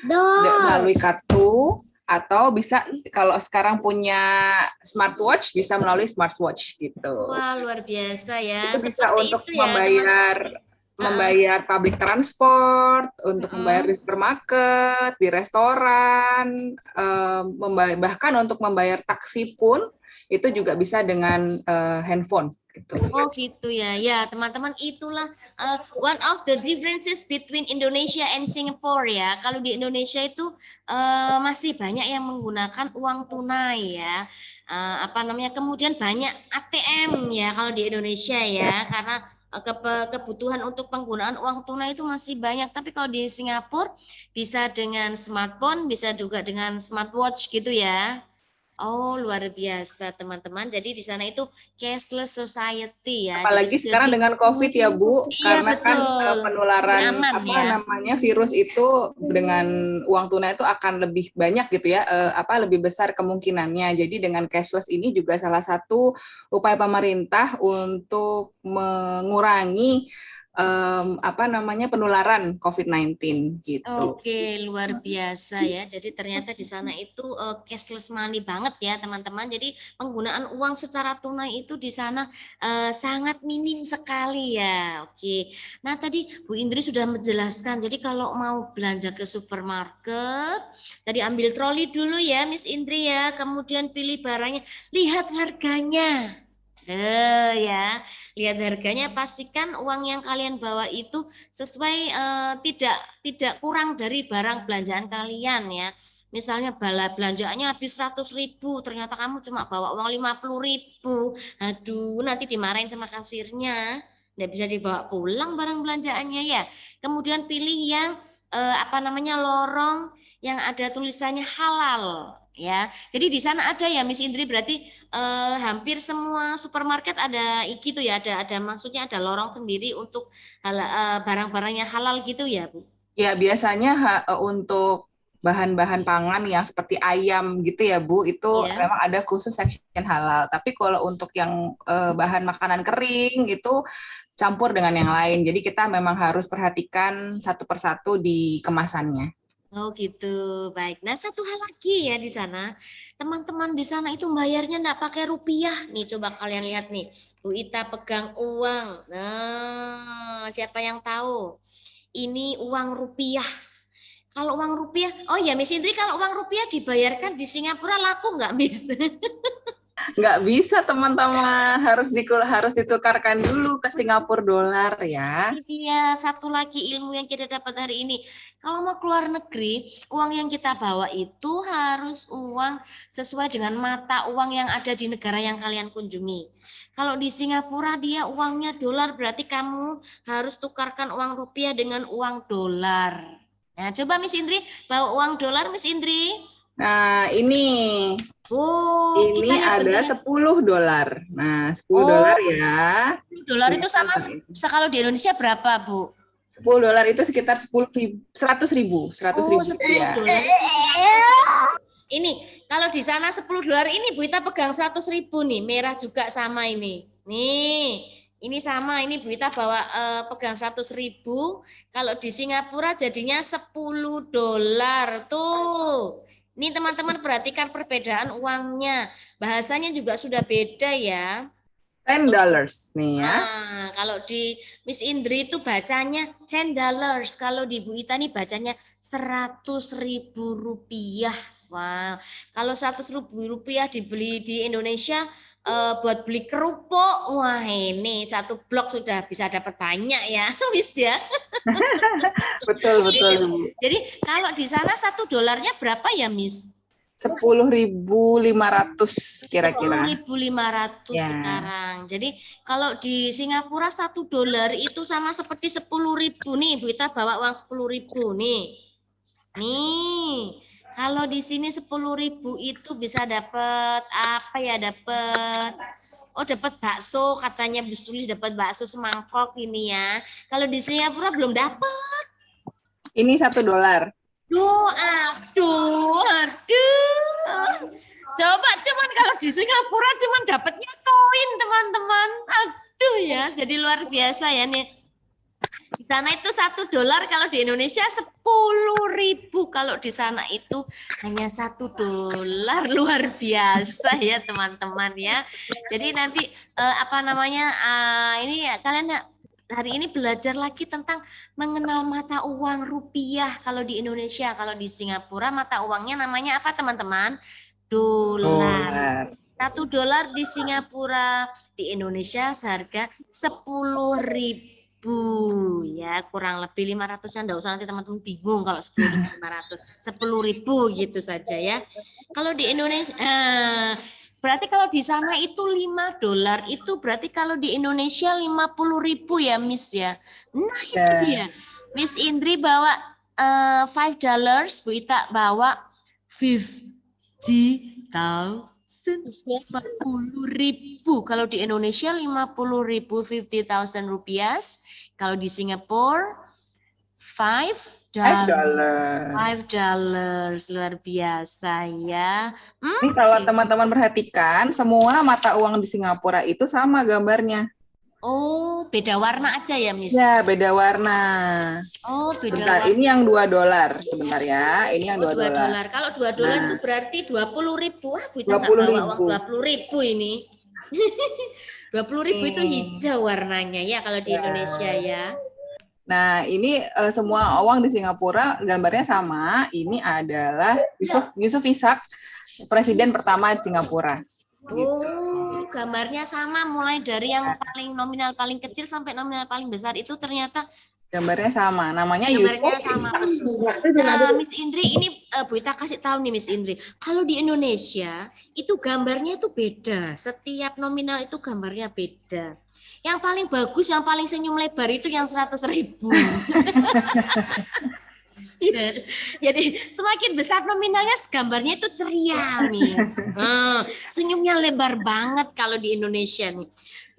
melalui kartu. Atau bisa kalau sekarang punya smartwatch bisa melalui smartwatch gitu. Wah luar biasa ya. Itu bisa Seperti untuk itu ya, membayar public transport, untuk membayar di supermarket, di restoran, bahkan untuk membayar taksi pun itu juga bisa dengan handphone. Gitu. Oh gitu ya, ya teman-teman, itulah one of the differences between Indonesia and Singapore ya. Kalau di Indonesia itu masih banyak yang menggunakan uang tunai ya, apa namanya, kemudian banyak ATM ya kalau di Indonesia ya, karena kebutuhan untuk penggunaan uang tunai itu masih banyak. Tapi kalau di Singapura bisa dengan smartphone, bisa juga dengan smartwatch gitu ya. Oh, luar biasa teman-teman. Jadi di sana itu cashless society ya. Jadi Apalagi sudah sekarang dengan COVID ya Bu, Iya, karena kan betul. penularan Aman apa ya. namanya virus itu dengan uang tunai itu akan lebih banyak gitu ya, lebih besar kemungkinannya. Jadi dengan cashless ini juga salah satu upaya pemerintah untuk mengurangi penularan COVID-19 gitu. Oke, luar biasa ya. Jadi ternyata di sana itu cashless money banget ya, teman-teman. Jadi penggunaan uang secara tunai itu di sana sangat minim sekali ya. Oke. Nah, tadi Bu Indri sudah menjelaskan. Jadi kalau mau belanja ke supermarket, tadi ambil troli dulu ya, Miss Indri ya. Kemudian pilih barangnya, lihat harganya. Ya, lihat harganya, pastikan uang yang kalian bawa itu sesuai tidak kurang dari barang belanjaan kalian ya. Misalnya belanjaannya habis 100.000, ternyata kamu cuma bawa uang 50.000. Aduh, nanti dimarahin sama kasirnya. Nggak bisa dibawa pulang barang belanjaannya ya. Kemudian pilih yang lorong yang ada tulisannya halal ya. Jadi di sana ada ya Miss Indri, berarti hampir semua supermarket ada gitu ya, ada maksudnya ada lorong sendiri untuk barang-barangnya halal gitu ya Bu. Ya, biasanya untuk bahan-bahan pangan yang seperti ayam gitu ya, Bu, itu Ya. memang ada khusus section halal. Tapi kalau untuk yang bahan makanan kering itu campur dengan yang lain. Jadi kita memang harus perhatikan satu persatu di kemasannya. Oh gitu, baik. Nah satu hal lagi ya di sana, teman-teman di sana itu bayarnya nggak pakai rupiah. Nih coba kalian lihat nih, Bu Ita pegang uang. Nah, siapa yang tahu? Ini uang rupiah. Kalau uang rupiah, oh ya Miss Indri, kalau uang rupiah dibayarkan di Singapura laku nggak Miss? Nggak bisa, teman-teman. Harus ditukarkan dulu ke Singapura dolar ya. Ini dia satu lagi ilmu yang kita dapat hari ini. Kalau mau keluar negeri, uang yang kita bawa itu harus uang sesuai dengan mata uang yang ada di negara yang kalian kunjungi. Kalau di Singapura dia uangnya dolar, berarti kamu harus tukarkan uang rupiah dengan uang dolar. Nah, coba Miss Indri bawa uang dolar, Miss Indri. Nah, ini Oh, kita ini yang ada benar. 10 dolar. Nah, 10 dolar ya. Dolar itu sama kalau di Indonesia berapa, Bu? 10 dolar itu sekitar 100 ribu. 100 Oh, ribu 10 ya. dolar. Ini, kalau di sana 10 dolar ini Bu Ita pegang 100.000 nih, merah juga sama ini. Nih, ini sama, ini Bu Ita bawa pegang 100.000. Kalau di Singapura jadinya 10 dolar tuh. Ini teman-teman perhatikan perbedaan uangnya. Bahasanya juga sudah beda ya. $10 nih ya. Nah, kalau di Miss Indri itu bacanya $10. Kalau di Bu Ita nih bacanya 100.000 rupiah. Wow. Kalau 100.000 rupiah dibeli di Indonesia buat beli kerupuk, wah ini satu blok sudah bisa dapat banyak ya, Miss ya. Betul, betul. Jadi kalau di sana $1 berapa ya, Miss? 10.500 kira-kira. 10.500 Ya. sekarang. Jadi kalau di Singapura $1 itu sama seperti 10.000 nih. Bu Ita bawa uang 10.000 nih. Nih, kalau di sini 10.000 itu bisa dapat apa ya? Dapat bakso, katanya Bu Sulis dapat bakso semangkok ini ya. Kalau di Singapura belum dapat. Ini $1. Aduh. Coba cuman kalau di Singapura cuman dapatnya koin teman-teman. Aduh ya, jadi luar biasa ya nih. Di sana itu $1, kalau di Indonesia 10.000. Kalau di sana itu hanya $1, luar biasa ya teman-teman ya. Jadi nanti ini ya, kalian hari ini belajar lagi tentang mengenal mata uang rupiah kalau di Indonesia. Kalau di Singapura mata uangnya namanya apa teman-teman? Dolar. $1 di Singapura, di Indonesia seharga 10.000 ya, kurang lebih 500-an. Enggak usah nanti teman-teman bingung kalau 10.500, 10.000 gitu saja ya. Kalau di Indonesia Berarti kalau di sana itu $5, itu berarti kalau di Indonesia 50.000 ya, Miss ya. Nah, itu Ya. dia. Miss Indri bawa $5, Bu Ita bawa 50.000. Kalau di Indonesia 50.000, 50.000 rupiah. Kalau di Singapura $5. $5 luar biasa ya. Ini kalau teman-teman perhatikan, semua mata uang di Singapura itu sama gambarnya. Oh, beda warna aja ya, Miss? Ya, beda warna. Oh, beda Bentar, warna. ini yang $2. Sebentar ya, ini yang Oh, $2. $2. Kalau $2 Nah. itu berarti 20.000. Wah, Bu Ita nggak bawa uang 20.000 ini. 20.000 itu hijau warnanya ya kalau di Indonesia ya. Nah, ini semua uang di Singapura gambarnya sama. Ini adalah Yusof Ishak, presiden pertama di Singapura. Oh, gambarnya sama mulai dari yang paling nominal paling kecil sampai nominal paling besar itu ternyata Gambarnya sama. Namanya gambarnya Yusof. sama. Nah, Miss Indri ini Bu Ita kasih tahu nih Miss Indri. Kalau di Indonesia itu gambarnya itu beda. Setiap nominal itu gambarnya beda. Yang paling bagus, yang paling senyum lebar itu yang 100.000. Ya. Jadi semakin besar nominalnya gambarnya itu ceria, Miss. Senyumnya lebar banget kalau di Indonesia nih.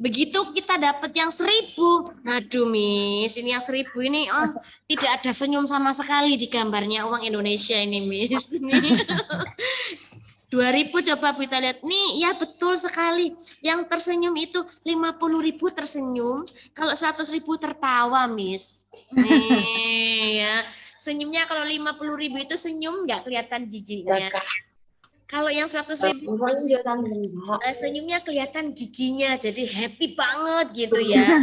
Begitu kita dapat yang 1.000, aduh Miss, ini yang 1.000 ini tidak ada senyum sama sekali di gambarnya uang Indonesia ini, Miss. 2.000 coba kita lihat. Nih, ya betul sekali. Yang tersenyum itu 50.000 tersenyum, kalau 100.000 tertawa, Miss. Nih ya. Senyumnya kalau 50.000 itu senyum nggak kelihatan giginya. Kalau yang 100.000 senyumnya kelihatan giginya, jadi happy banget gitu ya.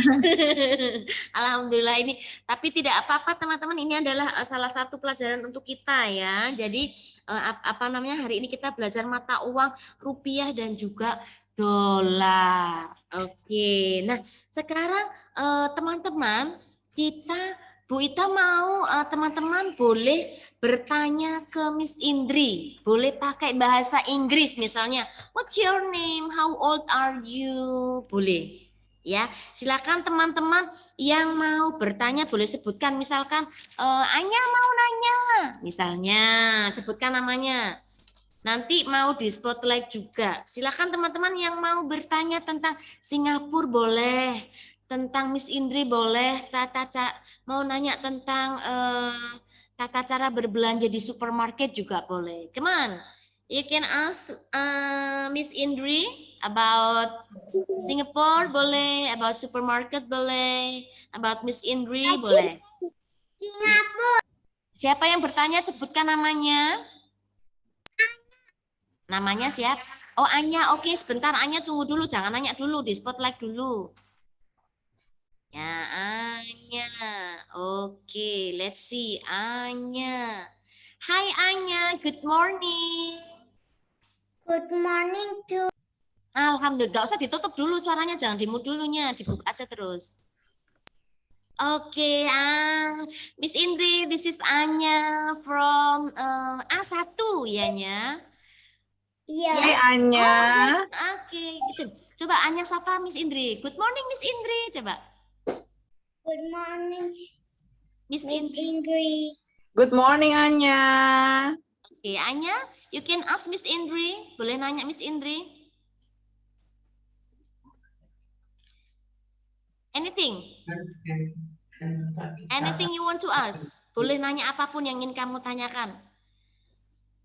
Alhamdulillah ini. Tapi tidak apa-apa teman-teman, ini adalah salah satu pelajaran untuk kita ya. Jadi hari ini kita belajar mata uang rupiah dan juga dolar. Oke. Nah sekarang teman-teman kita Bu Ita mau teman-teman boleh bertanya ke Miss Indri, boleh pakai bahasa Inggris misalnya. What's your name? How old are you? Boleh. Ya, silakan teman-teman yang mau bertanya boleh sebutkan misalkan Anya mau nanya. Misalnya, sebutkan namanya. Nanti mau di spotlight juga. Silakan teman-teman yang mau bertanya tentang Singapura boleh. Tentang Miss Indri boleh, mau nanya tentang tata cara berbelanja di supermarket juga boleh. Come on, you can ask Miss Indri about Singapore boleh, about supermarket boleh, about Miss Indri boleh. Singapura. Siapa yang bertanya sebutkan namanya. Namanya siapa? Oh Anya, oke sebentar Anya tunggu dulu, jangan nanya dulu, di spotlight dulu. Ya, Anya. Oke, let's see. Anya. Hai Anya, good morning. Good morning to Alhamdulillah, gak usah ditutup dulu suaranya, jangan di-mute dulunya, dibuka aja terus. Oke, Miss Indri, this is Anya from A1 ya, Nya? Iya. Hai Anya. Oke, gitu. Coba Anya sapa Miss Indri. Good morning Miss Indri, coba. Good morning, Miss Miss Indri. Good morning Anya. Oke, Anya, you can ask Miss Indri. Boleh nanya Miss Indri? Anything? Anything you want to ask? Boleh nanya apapun yang ingin kamu tanyakan.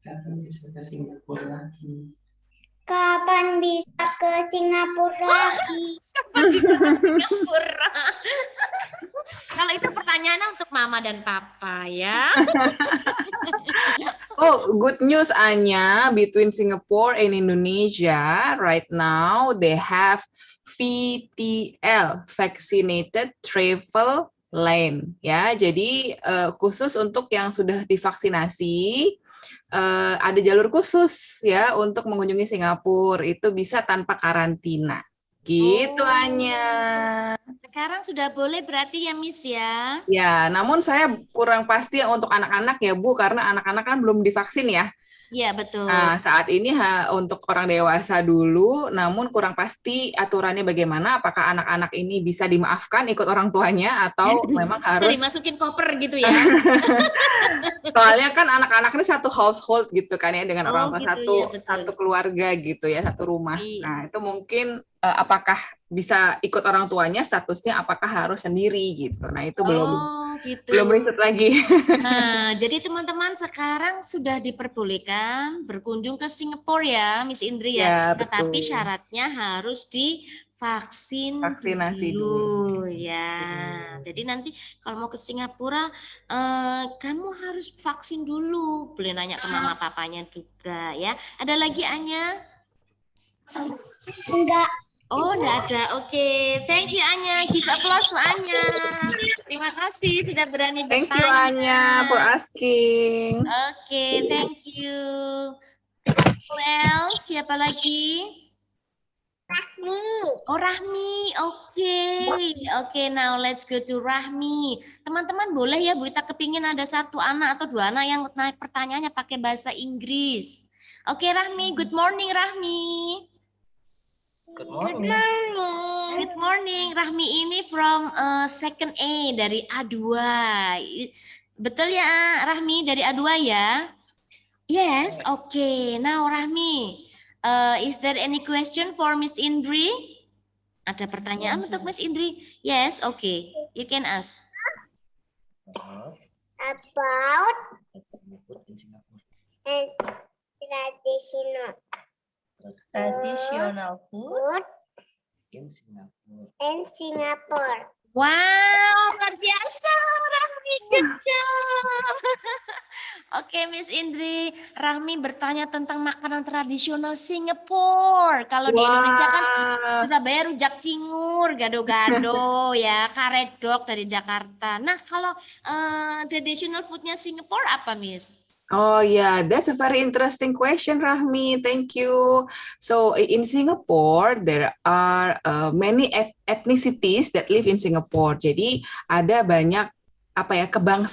Kapan bisa ke Singapura lagi? Singapura. Kalau itu pertanyaannya untuk Mama dan Papa ya. Oh, good news Anya, between Singapore and Indonesia, right now they have VTL, Vaccinated Travel Lane, ya. Jadi khusus untuk yang sudah divaksinasi, ada jalur khusus ya untuk mengunjungi Singapura. Itu bisa tanpa karantina. Gitu Anya. Sekarang sudah boleh berarti ya Miss ya. Ya, namun saya kurang pasti untuk anak-anak ya Bu, karena anak-anak kan belum divaksin ya. Iya, betul. Nah, saat ini untuk orang dewasa dulu, namun kurang pasti aturannya bagaimana, apakah anak-anak ini bisa dimaafkan ikut orang tuanya atau memang Bisa harus, dimasukin koper gitu ya. soalnya kan anak-anak ini satu household gitu kan ya, dengan orang Oh tua gitu satu ya, betul. satu keluarga gitu ya, satu rumah. Iya. Nah, itu mungkin apakah bisa ikut orang tuanya, statusnya apakah harus sendiri gitu. Nah, itu belum Oh gitu. riset lagi. Nah, jadi teman-teman sekarang sudah diperbolehkan berkunjung ke Singapura ya, Miss Indri ya. Ya, Tetapi betul. syaratnya harus divaksin Vaksinasi dulu ya. Jadi nanti kalau mau ke Singapura, kamu harus vaksin dulu. Boleh nanya ke mama papanya juga ya. Ada lagi Anya? Enggak. Oh, enggak ada. Oke, thank you Anya. Give applause to Anya. Terima kasih sudah berani Thank you bertanya. Anya for asking. Oke, thank you. Who else? Siapa lagi? Rahmi. Oh, Rahmi. Oke, now let's go to Rahmi. Teman-teman boleh ya Bu Ita kepingin ada satu anak atau dua anak yang naik pertanyaannya pakai bahasa Inggris. Oke, Rahmi. Good morning, Rahmi. Good morning. Good morning, Rahmi ini from second A dari A2. Betul ya Rahmi dari A2 ya? Yes, okay. Now Rahmi, is there any question for Miss Indri? Ada pertanyaan untuk Miss Indri? Yes, okay. You can ask. About traditional food in Singapore. Wow, luar biasa Rahmi, good job. Oke, Miss Indri, Rahmi bertanya tentang makanan tradisional Singapura. Kalau di Indonesia kan Surabaya rujak cingur, gado-gado ya, karedok dari Jakarta. Nah, kalau traditional foodnya Singapura apa, Miss? Oh yeah, that's a very interesting question, Rahmi. Thank you. So in Singapore, there are many ethnicities that live in Singapore. Jadi ada banyak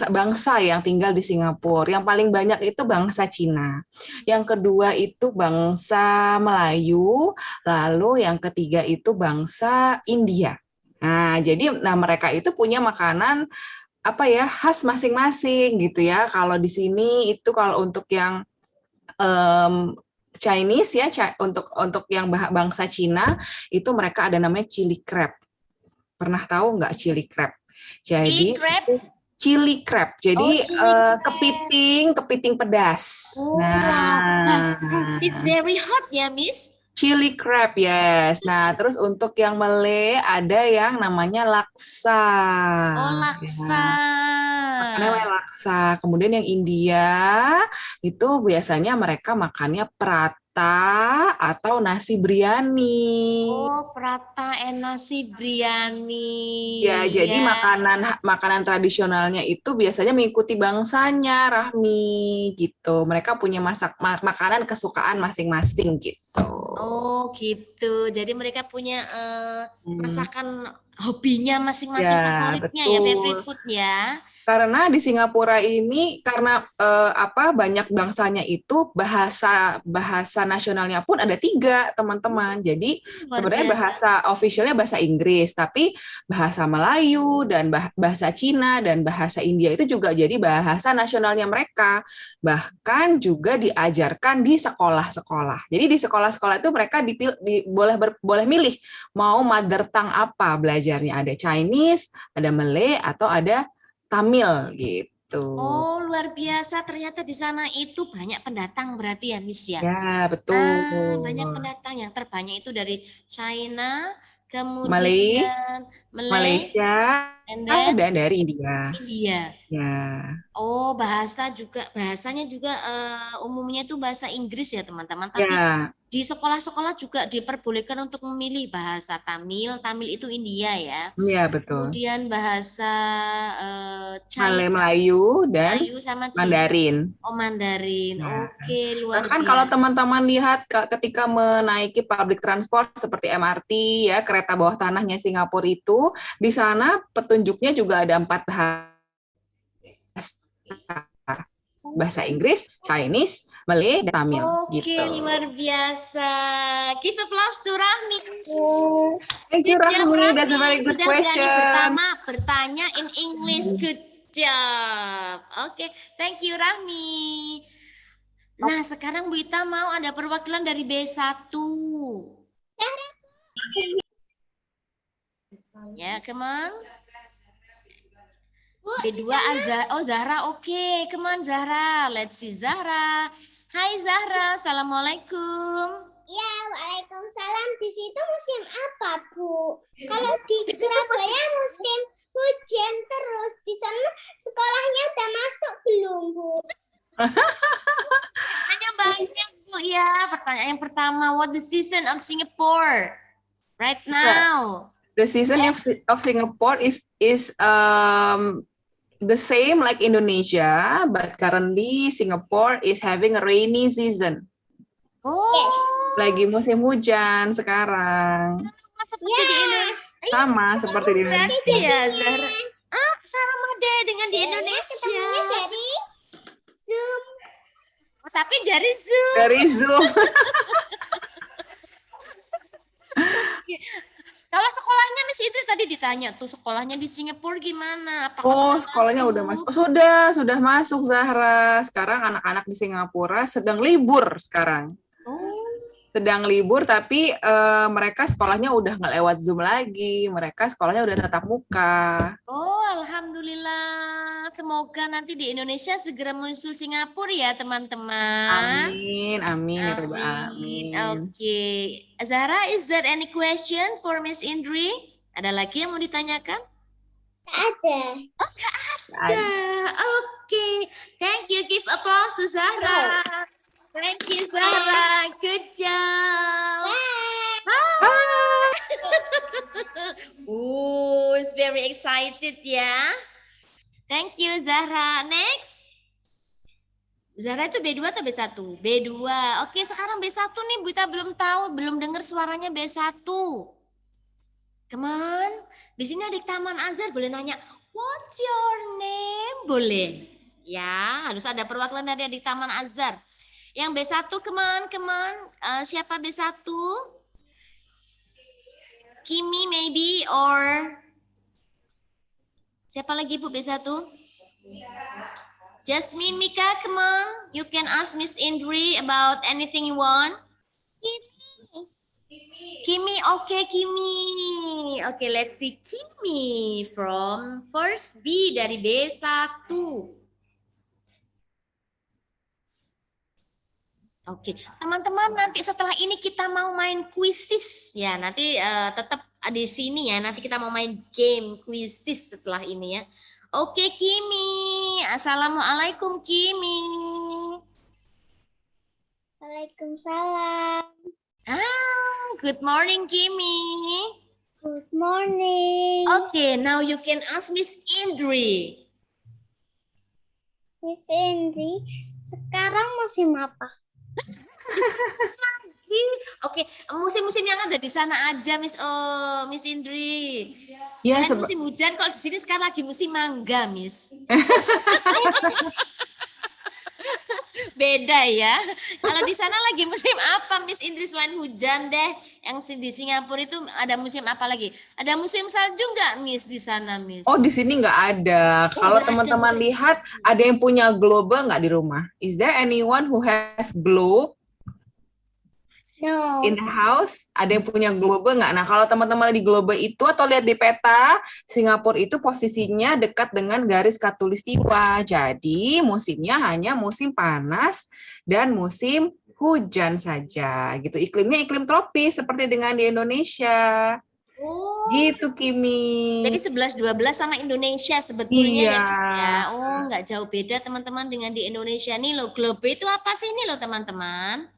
bangsa yang tinggal di Singapura. Yang paling banyak itu bangsa Cina. Yang kedua itu bangsa Melayu. Lalu yang ketiga itu bangsa India. Nah, jadi mereka itu punya makanan khas masing-masing gitu ya. Kalau di sini itu kalau untuk yang Chinese ya, untuk yang bangsa Cina itu mereka ada namanya chili crab. Pernah tahu nggak chili crab? Jadi chili crab. Jadi kepiting pedas. Oh, it's very hot ya, Miss? Chili crab, yes. Nah, terus untuk yang Malay ada yang namanya laksa. Oh, laksa. Ya, namanya laksa. Kemudian yang India itu biasanya mereka makannya prata atau nasi biryani. Oh, prata and nasi biryani. Ya, jadi makanan tradisionalnya itu biasanya mengikuti bangsanya, Rahmi, gitu. Mereka punya makanan kesukaan masing-masing gitu. Oh, gitu. Jadi mereka punya masakan hobinya masing-masing, Ya, favoritnya betul. ya, favorite food-nya. Karena di Singapura ini karena banyak bangsanya itu bahasa nasionalnya pun ada 3, teman-teman. Jadi Luar sebenarnya biasa. bahasa officialnya bahasa Inggris, tapi bahasa Melayu dan bahasa Cina dan bahasa India itu juga jadi bahasa nasionalnya mereka. Bahkan juga diajarkan di sekolah-sekolah. Jadi di sekolah-sekolah itu mereka boleh milih mau mother tongue apa belajarnya. Ada Chinese, ada Malay, atau ada Tamil gitu. Oh, luar biasa. Ternyata di sana itu banyak pendatang berarti ya, Miss ya? Ya, betul. Banyak pendatang. Yang terbanyak itu dari China, kemudian Malay, Malaysia, dan dari India. Ya. Oh, bahasanya juga umumnya itu bahasa Inggris ya, teman-teman. Tapi Ya. di sekolah-sekolah juga diperbolehkan untuk memilih bahasa Tamil. Tamil itu India ya. Iya, betul. Kemudian bahasa China, Melayu dan Melayu sama Cina. Mandarin. Oh, Mandarin. Ya. Oke, luar Bahkan biasa. kalau teman-teman lihat ketika menaiki public transport seperti MRT ya, kereta bawah tanahnya Singapura itu, di sana petunjuknya juga ada 4 bahasa. Bahasa Inggris, Chinese, Malay, dan Tamil Oke, gitu. luar biasa. Give applause to Rahmi. Thank you, Good job, Rahmi. That's a Rahmi. very good Sudah berani question. bertanya in English. Good job. Oke, thank you, Rahmi. Nah, sekarang Bu Ita mau ada perwakilan dari B1. Ya, come on. B2 Zahra, oke. Come on, Zahra. Let's see Zahra. Hai Zahra, Assalamualaikum. Ya, waalaikumsalam. Di situ musim apa, Bu? Kalau di Surabaya musim hujan terus. Di sana sekolahnya udah masuk belum, Bu? Pertanyaan banyak, Bu ya. Pertanyaan yang pertama, what the season of Singapore right now? The season of Singapore is the same like Indonesia, but currently Singapore is having a rainy season. Oh, Lagi musim hujan sekarang. seperti di Indonesia. Sama seperti di Indonesia. Ya, Zahra. Sama deh dengan di Indonesia. Ketemunya dari Zoom. Oh, tapi dari Zoom. Dari Zoom. Kalau sekolahnya Miss Idri tadi ditanya tuh sekolahnya di Singapura gimana? Apakah Oh, sudah sekolahnya udah masuk. Oh, sudah masuk Zahra. Sekarang anak-anak di Singapura sedang libur sekarang. Oh, Sedang libur, tapi mereka sekolahnya udah nggak lewat Zoom lagi. Mereka sekolahnya udah tatap muka. oh, alhamdulillah. Semoga nanti di Indonesia segera muncul Singapura ya, teman-teman. Amin, amin, ya Rabbal Amin. Alamin. Oke. Zahra, is there any question for Miss Indri? Ada lagi yang mau ditanyakan? Ada. Oke. Thank you. Give applause to Zahra. Thank you, Zahra. Good job. Oh, it's very excited ya. Thank you, Zahra. Next. Zahra itu B2 atau B1? B2. Oke, sekarang B1 nih, Bu Ita belum tahu, belum dengar suaranya B1. Come on. Di sini adik Taman Azhar boleh nanya, what's your name? Boleh. Ya, harus ada perwakilan dari adik Taman Azhar. Yang B1, come on. Siapa B1? Kimi maybe or siapa lagi Bu B1? Jasmine, Mika, come on. You can ask Miss Indri about anything you want. Kimi, okay, Kimi. Okay, let's see Kimi from first B dari B1. Oke, teman-teman, nanti setelah ini kita mau main quizzes ya. Nanti tetap di sini ya. Nanti kita mau main game quizzes setelah ini ya. Oke, Kimi. Assalamualaikum, Kimi. Waalaikumsalam. Good morning, Kimi. Good morning. Okay, now you can ask Miss Indri. Miss Indri, sekarang musim apa? Oke, musim-musim yang ada di sana aja, Miss Indri. Ya, Selain musim hujan, kalau di sini sekarang lagi musim mangga, Miss. Beda ya. Kalau di sana lagi musim apa, Miss Indri, selain hujan deh? Yang di Singapura itu ada musim apa lagi? Ada musim salju nggak, Miss, di sana, Miss? Oh, di sini nggak ada. Kalau nggak ada teman-teman musim. lihat, ada yang punya globe nggak di rumah? Is there anyone who has globe No. in the house? Ada yang punya globe nggak? Nah, kalau teman-teman di globe itu atau lihat di peta, Singapura itu posisinya dekat dengan garis khatulistiwa. Jadi, musimnya hanya musim panas dan musim hujan saja. Gitu. Iklimnya iklim tropis seperti dengan di Indonesia. Oh, Gitu, Kimi. jadi 11-12 sama Indonesia sebetulnya Iya. ya, Miss ya. Oh, nggak jauh beda teman-teman dengan di Indonesia nih loh. Globe itu apa sih ini loh, teman-teman?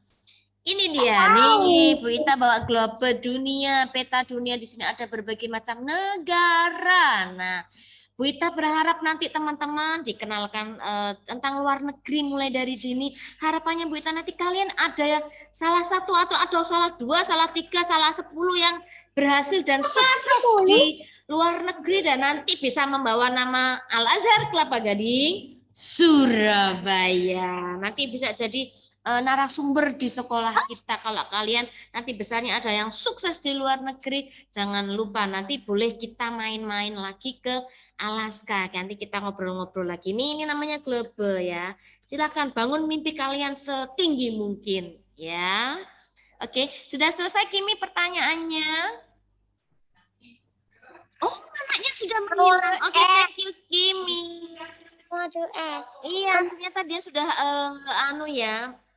Ini dia nih, Bu Ita bawa globe dunia, peta dunia. Di sini ada berbagai macam negara. Nah, Bu Ita berharap nanti teman-teman dikenalkan tentang luar negeri mulai dari dini. Harapannya Bu Ita nanti kalian ada salah satu atau ada salah dua, salah tiga, salah 10 yang berhasil dan sukses di luar negeri dan nanti bisa membawa nama Al Azhar Kelapa Gading Surabaya. Nanti bisa jadi narasumber di sekolah kita. Kalau kalian nanti besarnya ada yang sukses di luar negeri, jangan lupa nanti boleh kita main-main lagi ke Alaska. Nanti kita ngobrol-ngobrol lagi. Ini namanya global ya. Silakan bangun mimpi kalian setinggi mungkin ya. Oke, sudah selesai Kimi pertanyaannya? Oh, anaknya sudah menghilang. Oke, thank you Kimi. Iya, ternyata dia sudah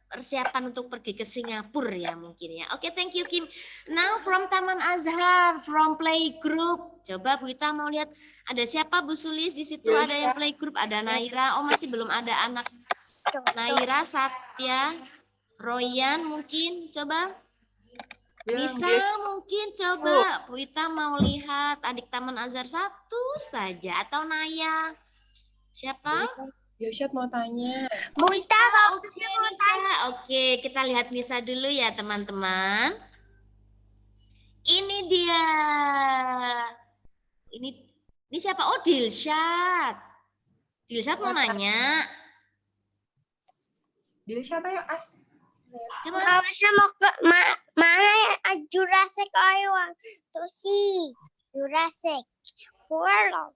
persiapan untuk pergi ke Singapura ya mungkin ya. Oke, thank you Kim. Now from Taman Azhar, from playgroup. Coba Bu Ita mau lihat ada siapa Bu Sulis di situ, ada yang playgroup, ada Naira. Oh, masih belum ada anak. Naira, Satya, Royan mungkin coba. Nisa mungkin coba. Bu Ita mau lihat adik Taman Azhar satu saja atau Naya. Siapa? Dilsyad mau tanya. Buta mau Oke, kita lihat Nisa dulu ya teman-teman. Ini dia. Ini siapa? Oh, Dilsyad. Dilsyad mau nanya. Dilsyad ayo As. Coba. Kalau saya mau ke mana Jurassic I want to see Jurassic World.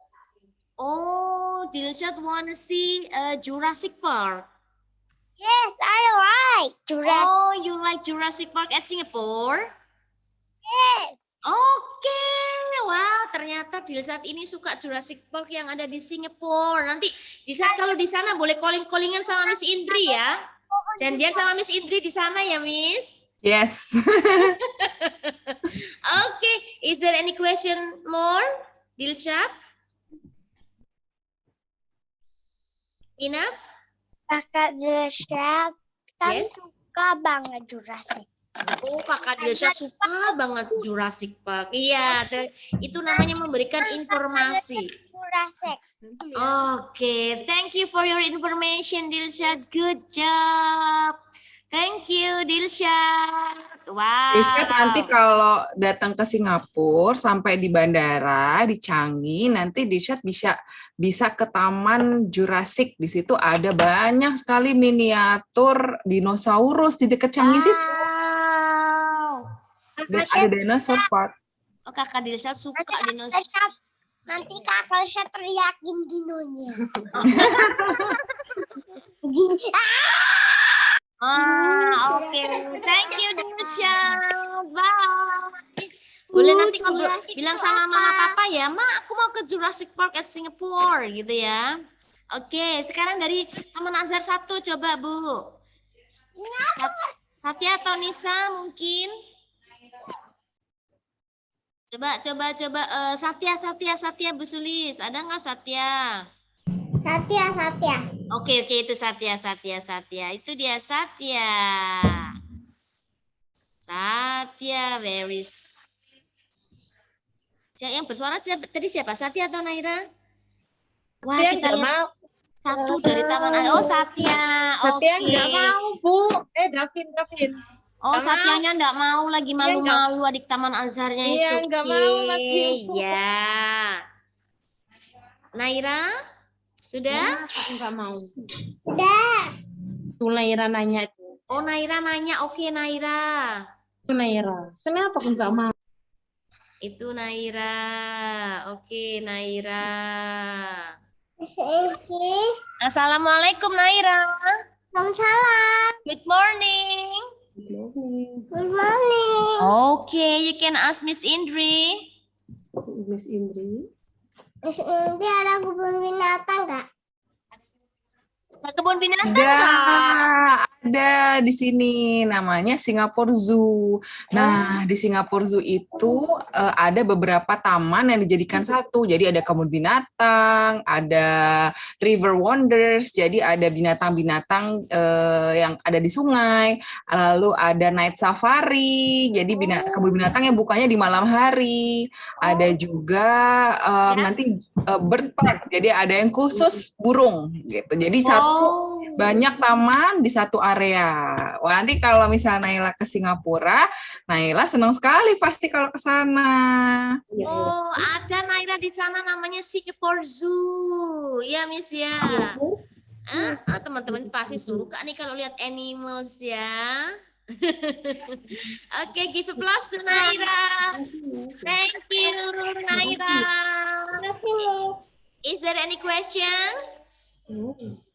Oh, Dilsyad wanna see Jurassic Park. Yes, I like Jurassic. Oh, you like Jurassic Park at Singapore? Yes. Oke, wow, ternyata Dilsyad ini suka Jurassic Park yang ada di Singapura. Nanti Dilsyad kalau di sana boleh calling-callingan sama Miss Indri ya. Janjian sama Miss Indri di sana ya, Miss. Yes. Okay, is there any question more, Dilsyad? Enough? Kakak Dilsyad kan Yes. suka banget Jurassic. Oh, Kakak Dilsyad suka banget Jurassic Park. Iya, itu namanya memberikan informasi. Jurassic. Oke, thank you for your information, Dilsyad. Good job. Thank you, Dilsyad. Wow. Dilsyad nanti kalau datang ke Singapura sampai di bandara di Changi, nanti Dilsyad bisa ke Taman Jurassic. Di situ ada banyak sekali miniatur dinosaurus di dekat Changi situ. Wow. Dan ada dinosaur park. Oh, Kakak Dilsyad suka dinosaurus. Nanti kakak saya teriakin dinonya. Gini. Oke. Thank you, Dilsyad. Bye. Boleh nanti ngobrol, bilang sama mama papa ya, Ma, aku mau ke Jurassic Park at Singapore, gitu ya. Oke, sekarang dari Taman Azhar 1, coba Bu. Satya atau Nisa mungkin? Coba. Satya, Bu Sulis. Ada nggak Satya? Satya. Oke, itu Satya. Itu dia Satya. Where is? Yang bersuara tadi siapa? Satya atau Naira? Wah, kita lihat satu dari Taman Azhar. Oh, Satya. Satya Oke. nggak mau Bu. Davin. Oh, Nggak Satyanya enggak mau lagi malu-malu adik Taman Azharnya. Iya, nggak mau, Mas Ibu. Ya. Naira? Sudah? Aku nggak mau. Udah. Tuh Naira nanya. Oh, Naira nanya. Oke, Naira. Tuh Naira. Kenapa aku nggak mau? Itu Naira. Oke, Naira. Assalamualaikum, Naira. Waalaikumsalam. Good morning. Good morning. Okay, you can ask Miss Indri. Miss Indri. Terus ini ada kebun binatang nggak? Kebun binatang. Ada di sini namanya Singapore Zoo. Nah, di Singapore Zoo itu ada beberapa taman yang dijadikan satu. Jadi ada kebun binatang, ada River Wonders, jadi ada binatang-binatang yang ada di sungai. Lalu ada Night Safari, jadi kebun binatang yang bukanya di malam hari. Ada juga nanti bird park, jadi ada yang khusus burung gitu. Jadi banyak taman di satu area. Wah, nanti kalau misalnya Naila ke Singapura, Naila senang sekali pasti kalau ke sana. Oh, ada Naila di sana namanya Singapore Zoo. Ya, Miss ya. Teman-teman pasti suka nih kalau lihat animals ya. Oke, give applause to Naira. Thank you, Naira. Is there any question?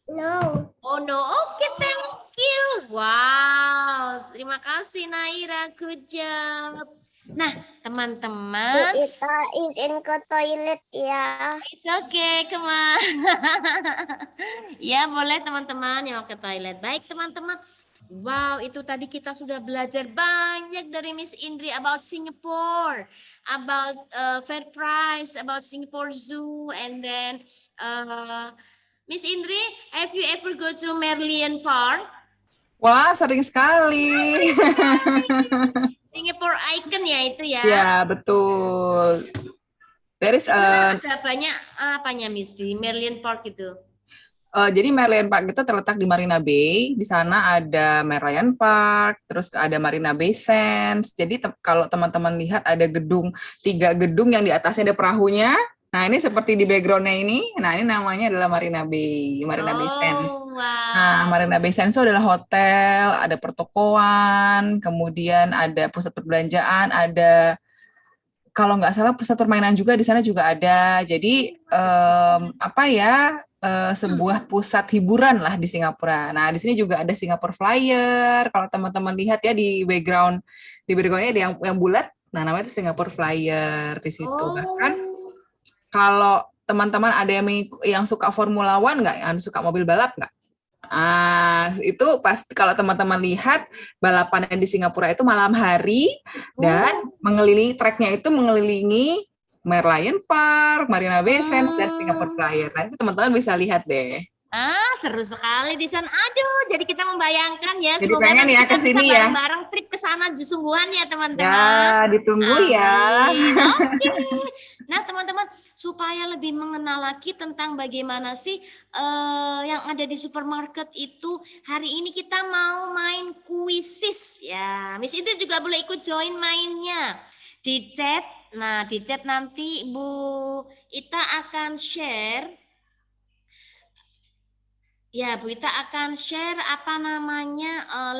No. Oh no, okay, thank you. Wow, terima kasih Naira, good job. Nah, teman-teman, Ita izin ke toilet ya. it's okay, come on. Ya, boleh teman-teman yang mau ke toilet. Baik, teman-teman. Wow, itu tadi kita sudah belajar banyak dari Miss Indri about Singapore, about fair price, about Singapore Zoo, and then Miss Indri, have you ever go to Merlion Park? Wah, sering sekali. Singapore Icon ya itu ya. Ya, betul. There is Ada banyak apanya Miss di Merlion Park itu? jadi Merlion Park itu terletak di Marina Bay. Di sana ada Merlion Park, terus ada Marina Bay Sands. Jadi kalau teman-teman lihat ada 3 gedung yang di atasnya ada perahunya. Nah, ini seperti di background-nya ini. Nah, ini namanya adalah Marina Bay Sands. Wow. Nah, Marina Bay Sands itu adalah hotel, ada pertokoan, kemudian ada pusat perbelanjaan, ada kalau nggak salah pusat permainan juga di sana juga ada. Jadi sebuah pusat hiburan lah di Singapura. Nah, di sini juga ada Singapore Flyer. Kalau teman-teman lihat ya di backgroundnya ada yang bulat. Nah, namanya itu Singapore Flyer di situ. Bahkan kalau teman-teman ada yang suka Formula One nggak, yang suka mobil balap nggak? Itu pasti kalau teman-teman lihat balapannya di Singapura itu malam hari dan tracknya itu mengelilingi Merlion Park, Marina Bay Sands, dan Singapore Flyer. Nah, itu teman-teman bisa lihat deh. Seru sekali di sana. Aduh, jadi kita membayangkan ya. Jadi Semoga pengen nanti ya kita ke bisa sini ya. bareng-bareng trip ke sana sungguhan ya teman-teman. Ya, ditunggu ya. Oke. Nah, teman-teman, supaya lebih mengenal lagi tentang bagaimana sih yang ada di supermarket itu, hari ini kita mau main kuisis ya. Miss Indri juga boleh ikut join mainnya di chat. Nah, di chat nanti Bu Ita akan share. Ya, Bu Ita akan share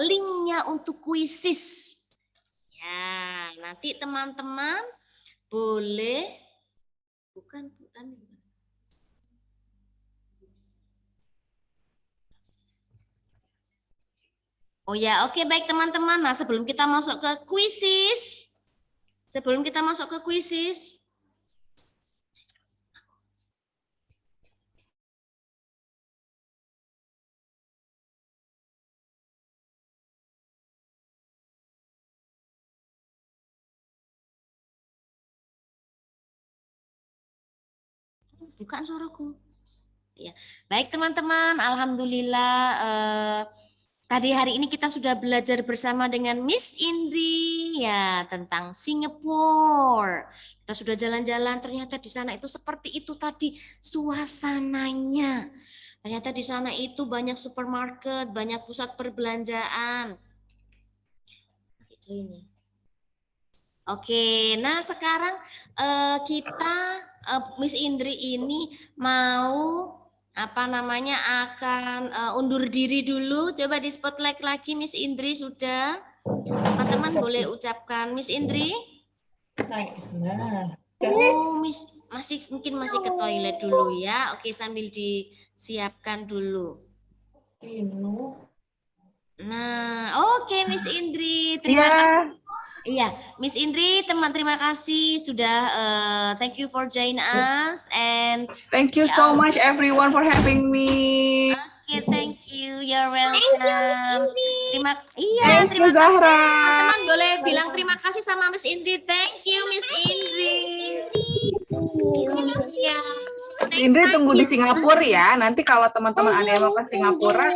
linknya untuk kuisis. Ya, nanti teman-teman boleh. Bukan. Oh ya, oke baik teman-teman. Nah, sebelum kita masuk ke kuisis. Bukan suaraku. Ya, baik teman-teman. Alhamdulillah. Tadi hari ini kita sudah belajar bersama dengan Miss Indri ya tentang Singapura. Kita sudah jalan-jalan, ternyata di sana itu seperti itu tadi suasananya. Ternyata di sana itu banyak supermarket, banyak pusat perbelanjaan. Oke, nah sekarang Miss Indri ini mau akan undur diri dulu. Coba di spotlight lagi Miss Indri sudah. Teman-teman boleh ucapkan Miss Indri. Oh, mungkin masih ke toilet dulu ya. Oke, sambil disiapkan dulu. Nah, oke Miss Indri, terima kasih. Iya, Miss Indri, terima kasih sudah thank you for join us and thank you so much everyone for having me. Okay, thank you. You're welcome. Thank you, Miss Indri. Terima Thank you, kasih. Zahra. Teman-teman boleh bilang terima kasih sama Miss Indri. Thank you, Miss Indri. Iya. Miss Indri tunggu di Singapura ya. Nanti kalau teman-teman ada yang mau ke Singapura,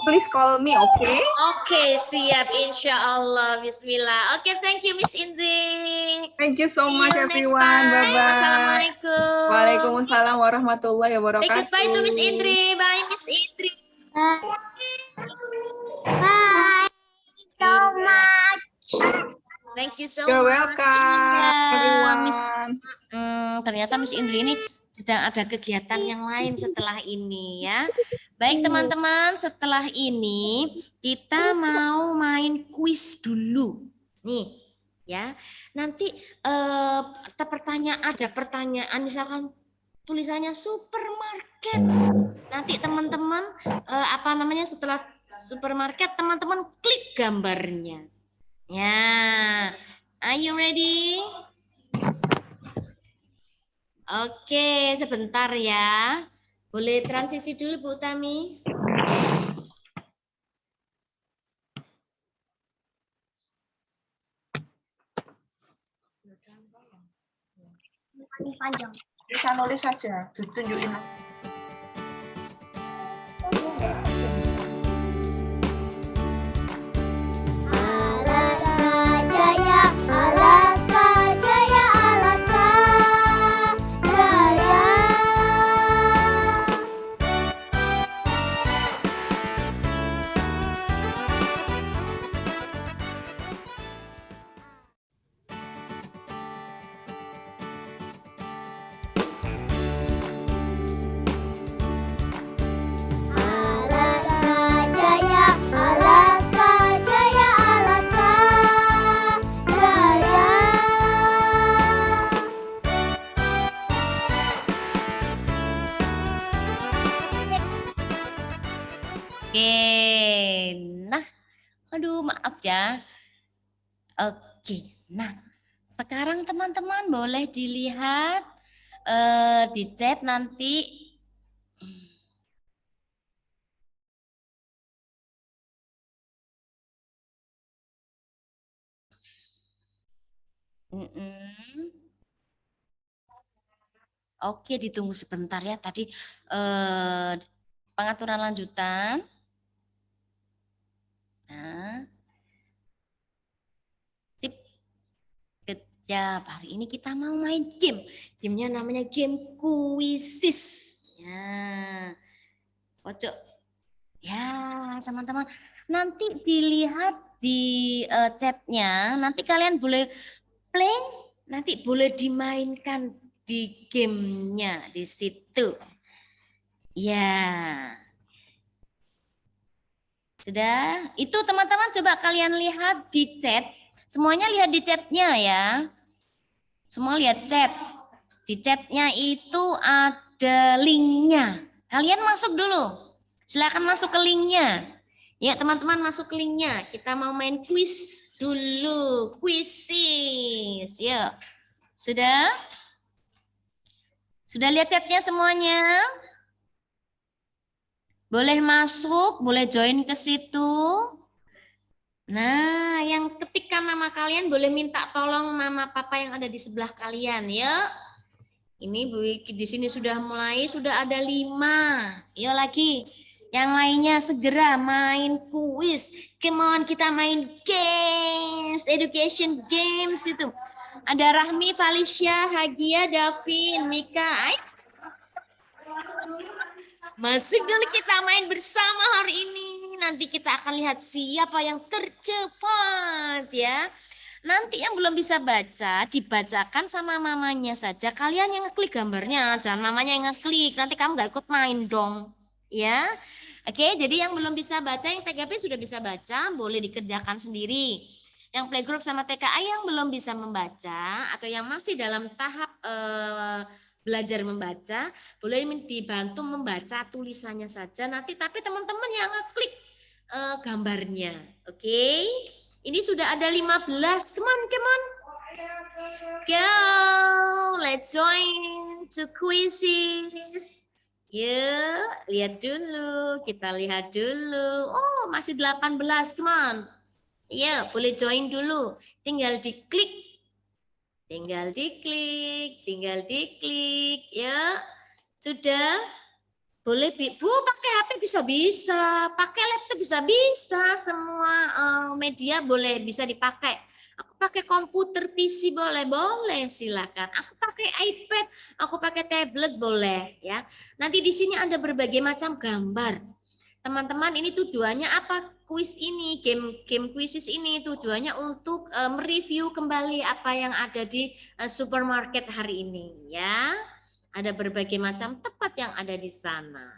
please call me, okay? Oke, siap. Insya Allah. Bismillah. Oke, thank you, Miss Indri. Thank you so See much, you next everyone. time. Bye-bye. Wassalamualaikum. Waalaikumsalam warahmatullahi Say wabarakatuh. goodbye to Miss Indri. Bye, Miss Indri. Bye. So much. Thank you so You're much. welcome, everyone. Ternyata Miss Indri ini sedang ada kegiatan yang lain setelah ini ya. Baik teman-teman, setelah ini kita mau main kuis dulu. Nih, ya. Nanti ada pertanyaan misalkan tulisannya supermarket. Nanti teman-teman setelah supermarket teman-teman klik gambarnya. Ya. Are you ready? Oke, sebentar ya. Boleh transisi dulu Bu Tami? Panjang. Bisa nulis saja, tunjukin. Alaska Jaya, Alaska Jaya, Alaska Jaya. Alaska Jaya, Alaska Jaya, Alaska Jaya. Oke, nah, aduh maaf ya. Oke, nah, sekarang teman-teman boleh dilihat di chat nanti. Oke, ditunggu sebentar ya. Tadi pengaturan lanjutan. Nah, tip kejap. Hari ini kita mau main game. Gamenya namanya game kuisis. Ya, pojok. Ya, teman-teman. Nanti dilihat di chatnya. Nanti kalian boleh play. Nanti boleh dimainkan di gamenya di situ. Ya. Sudah? Itu teman-teman coba kalian lihat di chat. Semuanya lihat di chatnya ya. Semua lihat chat. Di chatnya itu ada linknya. Kalian masuk dulu. Silakan masuk ke linknya. Ya teman-teman masuk ke linknya. Kita mau main kuis dulu. Kuisis. Yuk. Sudah? Sudah lihat chatnya semuanya? Boleh masuk, boleh join ke situ. Nah, yang ketikkan nama kalian boleh minta tolong mama papa yang ada di sebelah kalian ya. Ini Bu Wiki di sini sudah mulai, sudah ada 5. Yuk lagi. Yang lainnya segera main kuis. Come on, kita main games, education games itu. Ada Rahmi, Felicia, Hagia, Davin, Mika. Masuk dulu kita main bersama hari ini. Nanti kita akan lihat siapa yang tercepat ya. Nanti yang belum bisa baca dibacakan sama mamanya saja. Kalian yang ngeklik gambarnya, jangan mamanya yang ngeklik. Nanti kamu nggak ikut main dong. Ya. Oke, jadi yang belum bisa baca, yang TKP sudah bisa baca, boleh dikerjakan sendiri. Yang playgroup sama TKA yang belum bisa membaca atau yang masih dalam tahap belajar membaca, boleh dibantu membaca tulisannya saja nanti, tapi teman-teman yang ngeklik gambarnya. Oke. Ini sudah ada 15. Come on. Go. Let's join to quizzes. Yuk, lihat dulu. Kita lihat dulu. Oh, masih 18. Come on. Ya, boleh join dulu. Tinggal diklik. Ya. Sudah? Boleh, Bu, pakai HP bisa, pakai laptop bisa, semua media boleh bisa dipakai. Aku pakai komputer PC boleh, silakan. Aku pakai iPad, aku pakai tablet boleh, ya. Nanti di sini ada berbagai macam gambar. Teman-teman, ini tujuannya apa? Kuis ini, game kuisis ini tujuannya untuk mereview kembali apa yang ada di supermarket hari ini, ya. Ada berbagai macam tempat yang ada di sana.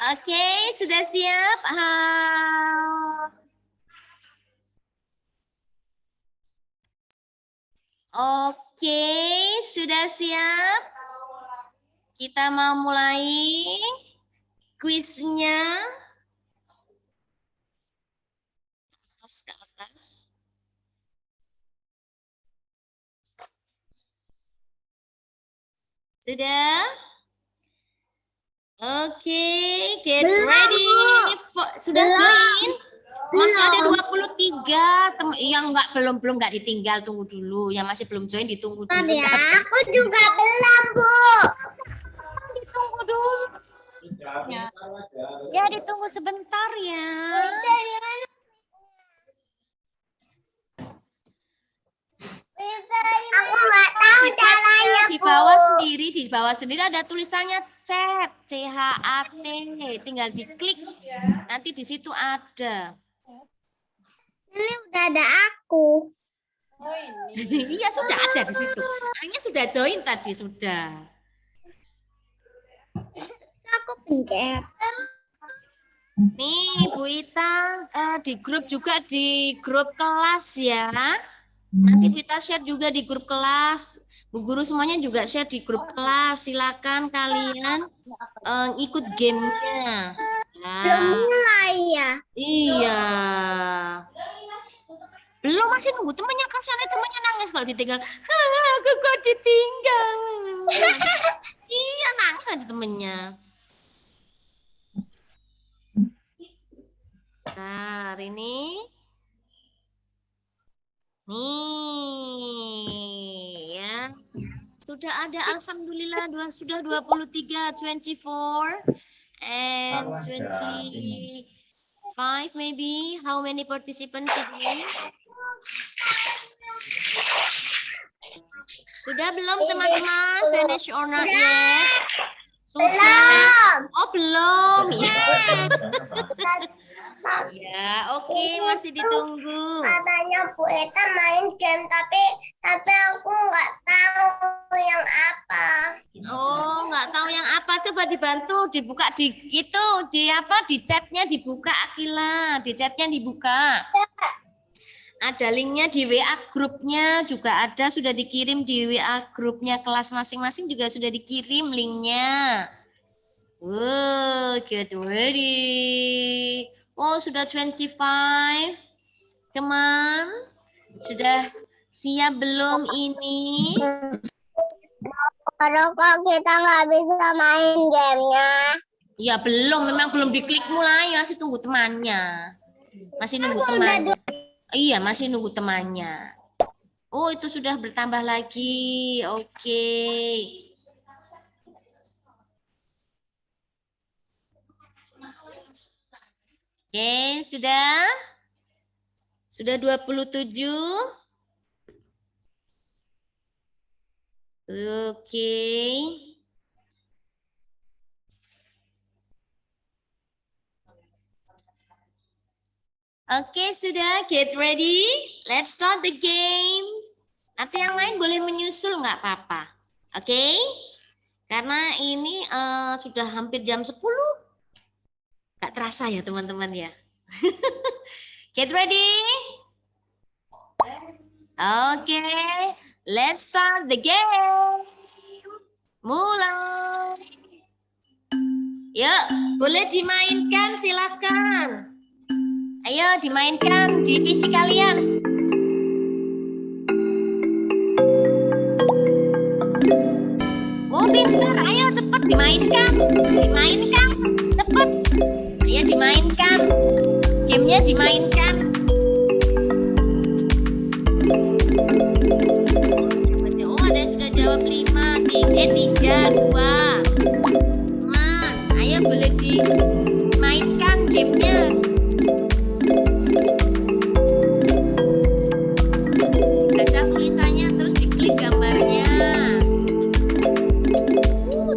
Oke, sudah siap? Oke, sudah siap? Kita mau mulai kuisnya. Atas ke atas. Sudah? Oke, get ready. Sudah join? Masih ada 23 yang belum ditinggal, tunggu dulu. Yang masih belum join ditunggu dulu. Ya, aku juga belum, Bu. Ditunggu dulu. Ya, ditunggu sebentar ya. Aku nggak tahu caranya, Di Bu. bawah sendiri ada tulisannya chat, CHAT. Tinggal diklik. Nanti di situ ada. Ini udah ada aku. Iya, sudah ada di situ. Hanya sudah join tadi sudah. Aku pencet. Nih, Bu Ita di grup juga di grup kelas ya. Nanti Bu Ita share juga di grup kelas. Bu guru semuanya juga share di grup kelas. Silakan kalian ikut gamenya. Belum mulai ya. Iya. Belum, masih nunggu temannya, kasihan temannya nangis kalau ditinggal. Aku kok ditinggal. Iya, nangis aja temennya. Nah, ini. Nih, ya. Sudah ada, alhamdulillah, sudah 23, 24, and 25 maybe. How many participants today? Sudah belum teman-teman? Finish or not yet? Sudah. Oh, belum. Ya, oke, masih ditunggu. Katanya Bu Eta main game tapi aku nggak tahu yang apa. Oh, nggak tahu yang apa. Coba dibantu, dibuka di itu, di apa? Di chatnya dibuka, Akila. Di chatnya dibuka. Ada linknya di WA grupnya juga ada, sudah dikirim di WA grupnya kelas masing-masing juga sudah dikirim linknya. Wow, get ready. Oh, sudah 25. Teman, sudah siap belum ini? Kalau kok kita nggak bisa main gamenya. Ya belum, memang belum diklik mulai, masih tunggu temannya. Masih nunggu temannya. Iya, masih nunggu temannya. Oh, itu sudah bertambah lagi. Oke. Oke, sudah? Sudah 27? Oke. Oke, sudah. Get ready. Let's start the games. Nanti yang lain boleh menyusul, nggak apa-apa. Oke? Karena ini sudah hampir jam 10. Nggak terasa ya, teman-teman ya. Get ready. Oke. Let's start the game. Mulai. Yuk, boleh dimainkan, silakan. Ayo dimainkan di PC kalian. Oh, pintar. Ayo cepat dimainkan. Dimainkan. Cepat. Ayo dimainkan. Gamenya dimainkan. Oh, ada yang sudah jawab 5, 3, 2. Teman, ayo boleh dimainkan gamenya. Baca tulisannya terus diklik gambarnya.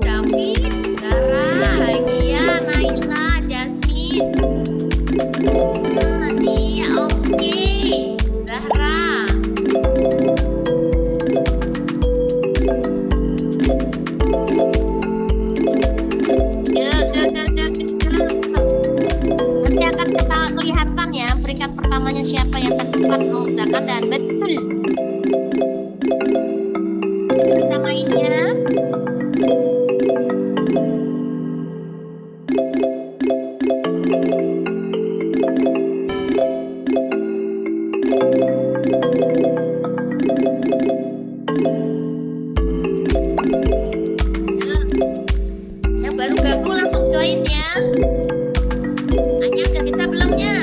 David, Dara, Hagia, Naila, Jasmine. Nadia, oke. Zahra. mengusahakan dan betul. Bisa mainnya. Yang baru gabung langsung join ya. Anya udah bisa belumnya?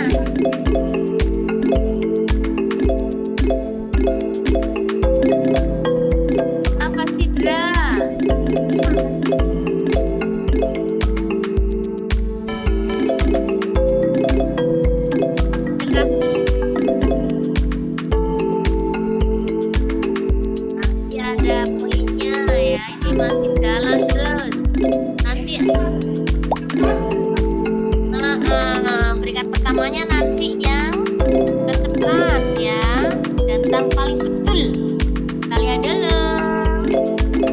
Apa Sidra? Nanti ada poinnya ya. Ini masih jalan terus. Nanti peringkat pertamanya nanti yang tercepat ya, dan yang paling betul. Kita lihat dulu.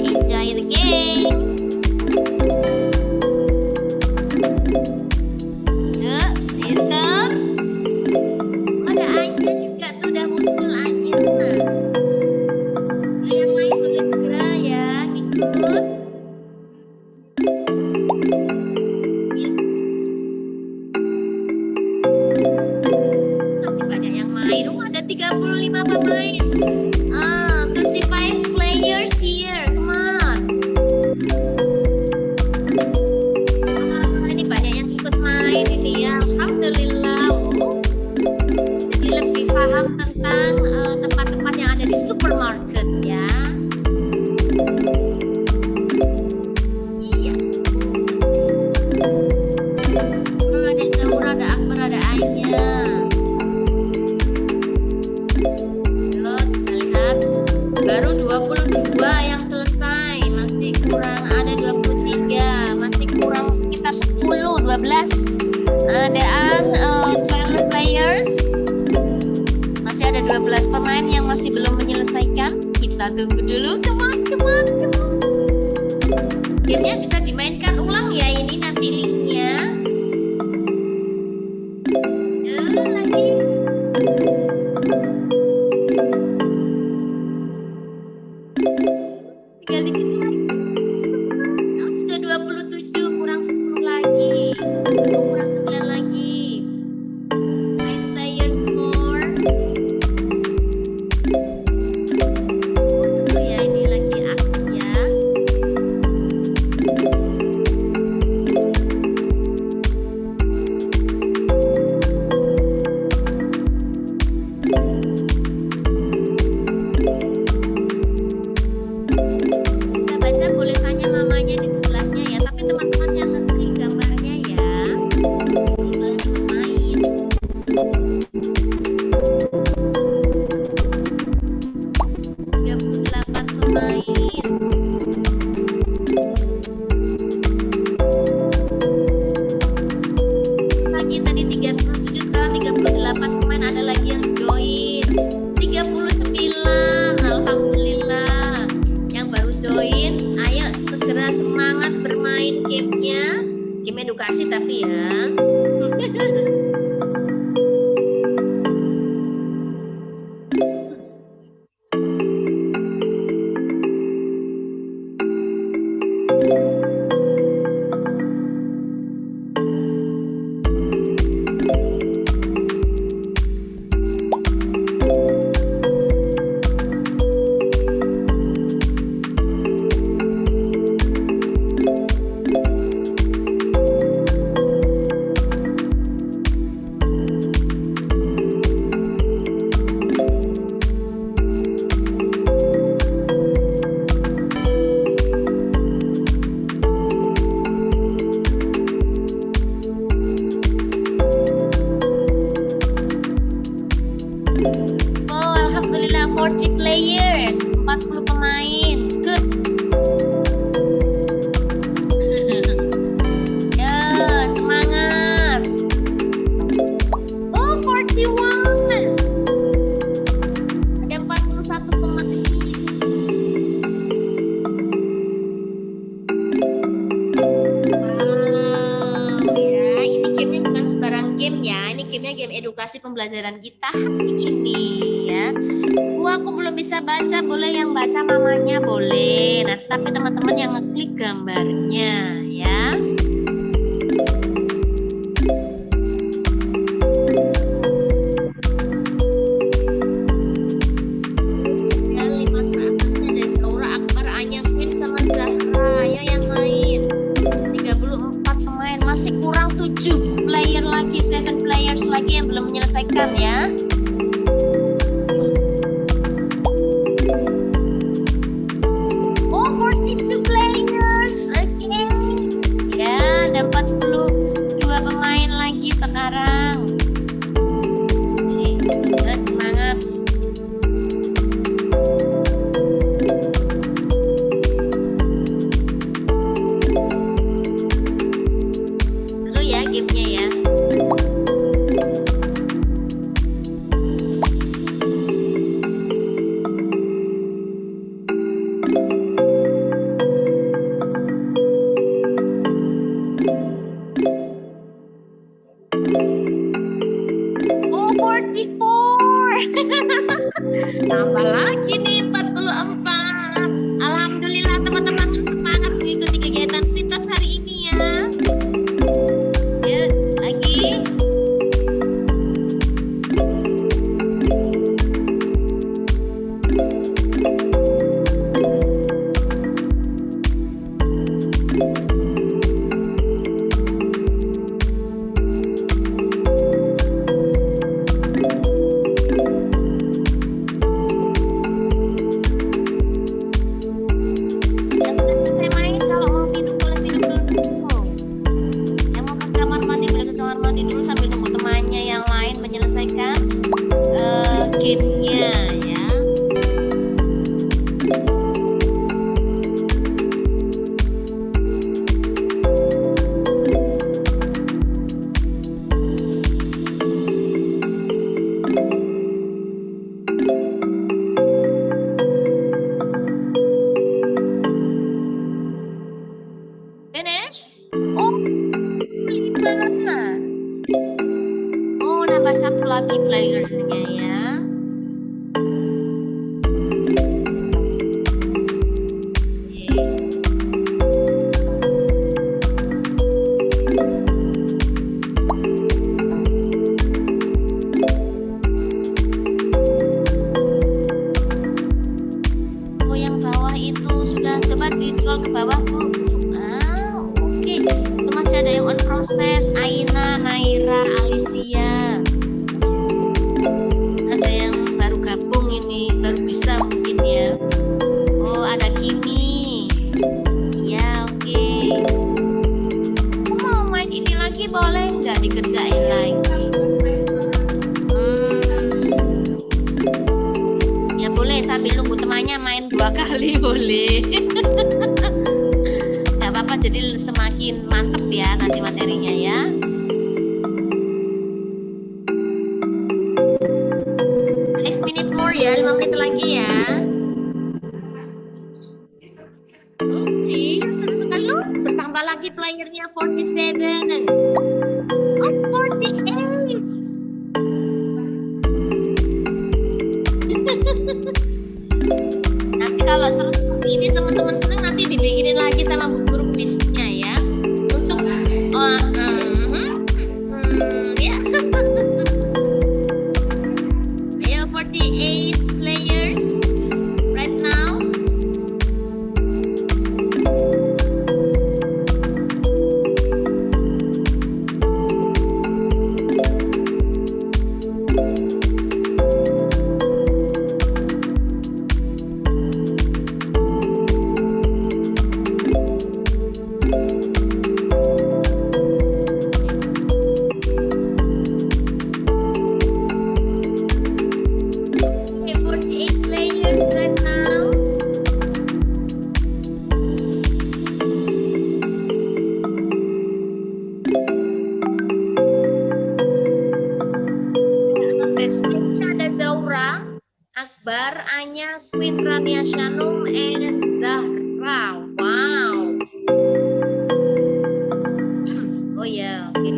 Enjoy the game. Yuk, itu ada Anya juga tuh, udah muncul Anya. Yang lain boleh segera ya ikut. Masih banyak yang main. Ada 35 pemain. 35 players here. Come on. Ini banyak yang ikut main ini ya. Alhamdulillah. Jadi lebih paham tentang tempat-tempat yang ada di supermarket ya. Iya. Ada Zaura, ada Akbar, ada Anya. Kita lihat baru 22 yang selesai, masih kurang ada 23, masih kurang sekitar 10, 12 adaan 12 players. Masih ada 12 pemain yang masih belum menyelesaikan. Kita tunggu dulu, teman-teman. Gamenya bisa dimainkan ulang ya, ini nanti linknya. Lagi. Tinggal dikit lagi. Nah, sudah 27, kurang 10 lagi. Kurang 9 lagi. 9 players more. Oh ya, ini lagi aksi ya. Bisa baca, boleh tanya mamanya di sebelahnya ya. Tapi teman-teman yang ngerti gambarnya ya, tinggal main. 38 pemain. Lagi tadi 37, sekarang 38 pemain, ada lagi yang join. 39, alhamdulillah. Yang baru join, ayo segera semangat bermain gamenya. Game edukasi tapi ya. Oh, alhamdulillah 40 players, 40 pemain. Good. Ya, semangat. Oh, 41. Ada 41 pemain. Wow, ya, ini gamenya bukan sembarang game ya. Ini gamenya game edukasi pembelajaran kita hari ini ya. bisa baca boleh, yang baca namanya boleh. Nah, tapi teman-teman yang ngeklik gambarnya ya. Kalimat terakhirnya ada Zaura, Akbar, Anya, Queen sama Zahra. Ayo yang lain. 34 pemain, masih kurang 7 player lagi, 7 players lagi yang belum menyelesaikan ya. Oh, 42 players. Oke. Ya, ada 42 pemain lagi sekarang. Oke, semangat. Seru ya gamenya ya. Oh, 44. Tambah lagi nih 44. Alhamdulillah teman-teman semangat mengikuti kegiatan Sintas hari ini ya. Ya, lagi. Yang sudah selesai main, kalau mau minum boleh minum dulu. Yang mau ke kamar mandi boleh ke kamar mandi dulu sambil nunggu temannya yang lain menyelesaikan gamenya ya. Finish? Oh, 5. Oh, nambah 1 lagi playernya ya. Oke. Oh, yang bawah itu sudah, coba di scroll ke bawah Bu. Oke, itu masih ada yang on proses, Aina, Naira, Alicia. Ada yang baru gabung ini, baru bisa mungkin ya. Oh, ada Kimi. Ya, oke. Aku mau main ini lagi, boleh nggak dikerjain lagi? Ya boleh, sambil nunggu temannya main 2 kali boleh. Nggak apa-apa, jadi semakin mantep ya nanti materinya ya. Ya, 5 menit lagi ya. Oke, seru sekali loh. Bertambah lagi playernya 47. Oh, 48. Nanti kalau seru seperti ini teman-teman senang, nanti dibikinin lagi sama Bu Guru kuisnya ya. Untuk ya. Ayo 48 players right now. Okay, 48 players right now. Space-nya ada Zaura, Akbar, Anya, Queen, Rania, Shanum, and Zahra. Wow. Oh ya, oke.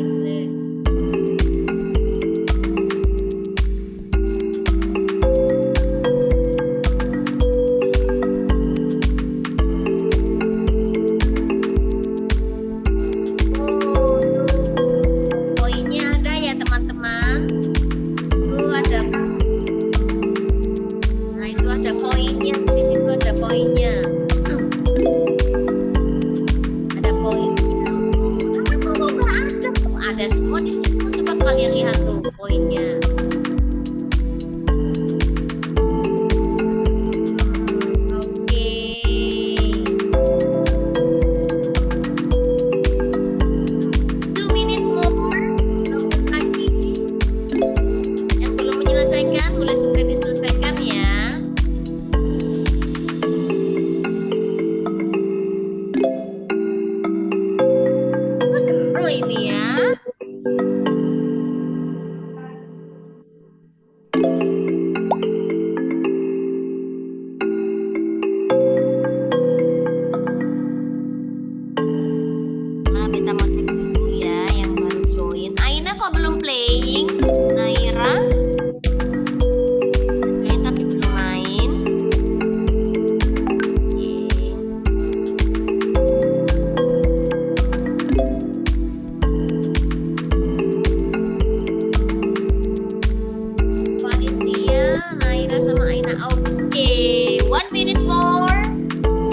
Aina. Oke, 1 minute more.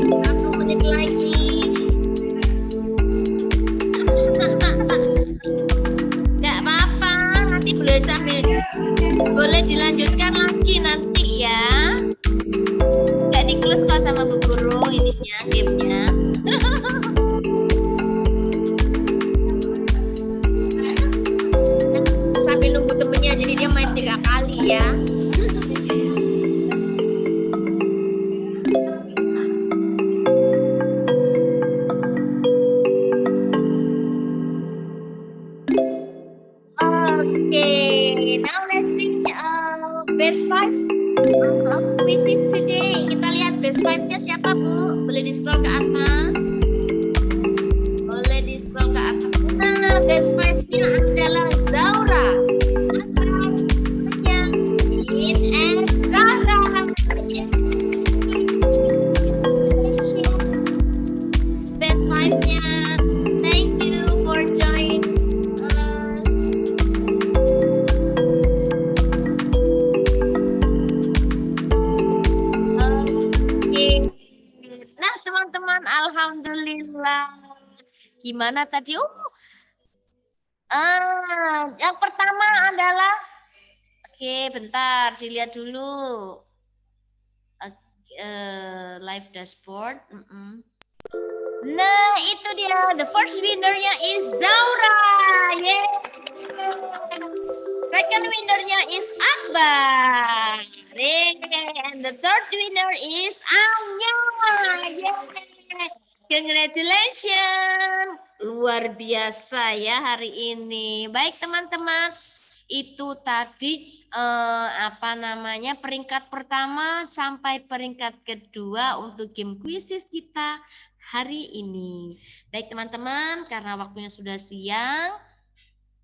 1 menit lagi. Nggak apa-apa, nanti boleh dilanjutkan lagi nanti ya. Nggak di-close kok sama Bu Guru ininya, gamenya. Sambil nunggu temennya, jadi dia main 3 kali ya. Okay, now let's see best 5 quizzes today. Kita lihat best 5-nya siapa, Bu? Boleh di-scroll ke atas. Boleh di-scroll ke atas. Nah, best 5-nya adalah Zaura, In and Zara. Best 5-nya. Thank you for joining us. Oke. Nah, teman-teman, alhamdulillah. Gimana tadi? Yang pertama adalah, oke, bentar, dilihat dulu. Live dashboard. Nah, itu dia. The first winner-nya is Zaura. Yay. Second winner-nya is Akbar. And the third winner is Anya. Yay. Congratulations. Luar biasa ya hari ini. Baik teman-teman, itu tadi peringkat pertama sampai peringkat kedua untuk game quizzes kita hari ini. Baik teman-teman, karena waktunya sudah siang,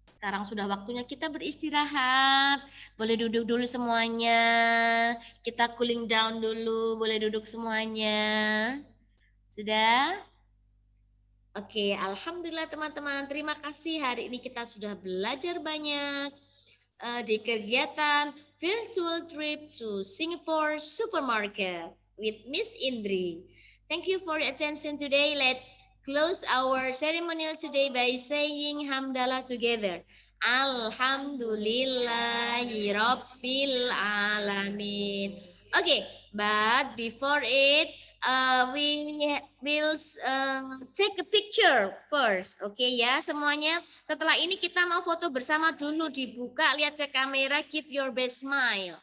sekarang sudah waktunya kita beristirahat. Boleh duduk dulu semuanya. Kita cooling down dulu. Boleh duduk semuanya. Sudah? Oke, alhamdulillah teman-teman. Terima kasih hari ini kita sudah belajar banyak di kegiatan virtual trip to Singapore supermarket with Miss Indri. Thank you for your attention today. Let's close our ceremonial today by saying hamdalah together. Alhamdulillahirabbil alamin. Okay, but before it, we will take a picture first. Okay ya semuanya. Setelah ini kita mau foto bersama dulu. Dibuka, lihat ke kamera, give your best smile.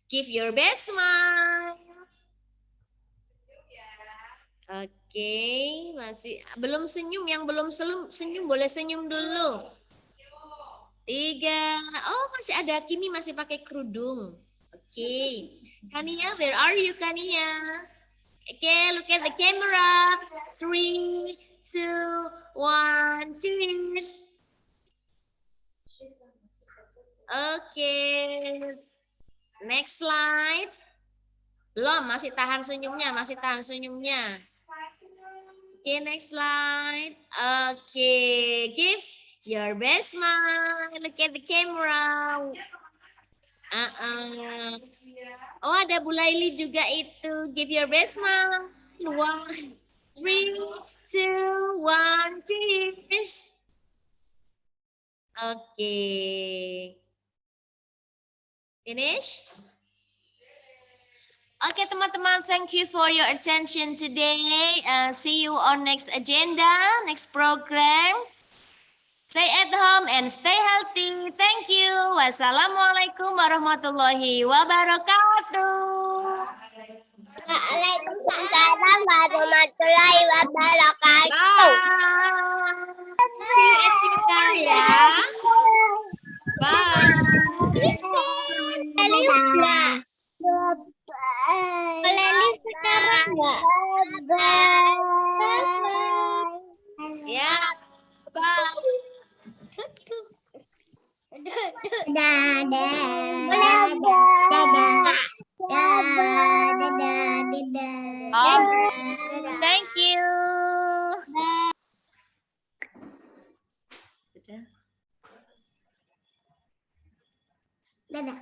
Give your best smile. Oke, masih belum senyum. Yang belum senyum boleh senyum dulu. 3. Oh, masih ada. Kimi masih pakai kerudung. Oke. Kania, where are you, Kania? Okay, look at the camera. 3, 2, 1, cheers. Okay. Next slide. Belum, masih tahan senyumnya, Okay, next slide. Okay, give your best smile. Look at the camera. Oh, ada Bu Laili juga itu. Give your best smile. 1, 3, 2, 1, cheers. Okay. Finish? Okay, teman-teman, thank you for your attention today. See you on next agenda, next program. Stay at home and stay healthy. Thank you. Wassalamualaikum warahmatullahi wabarakatuh. Waalaikumsalam warahmatullahi wabarakatuh. Bye. See you at Singapore ya. Bye. Lihat sekarang nggak? Ya. Bye. Thank you. Sudah. Dadah.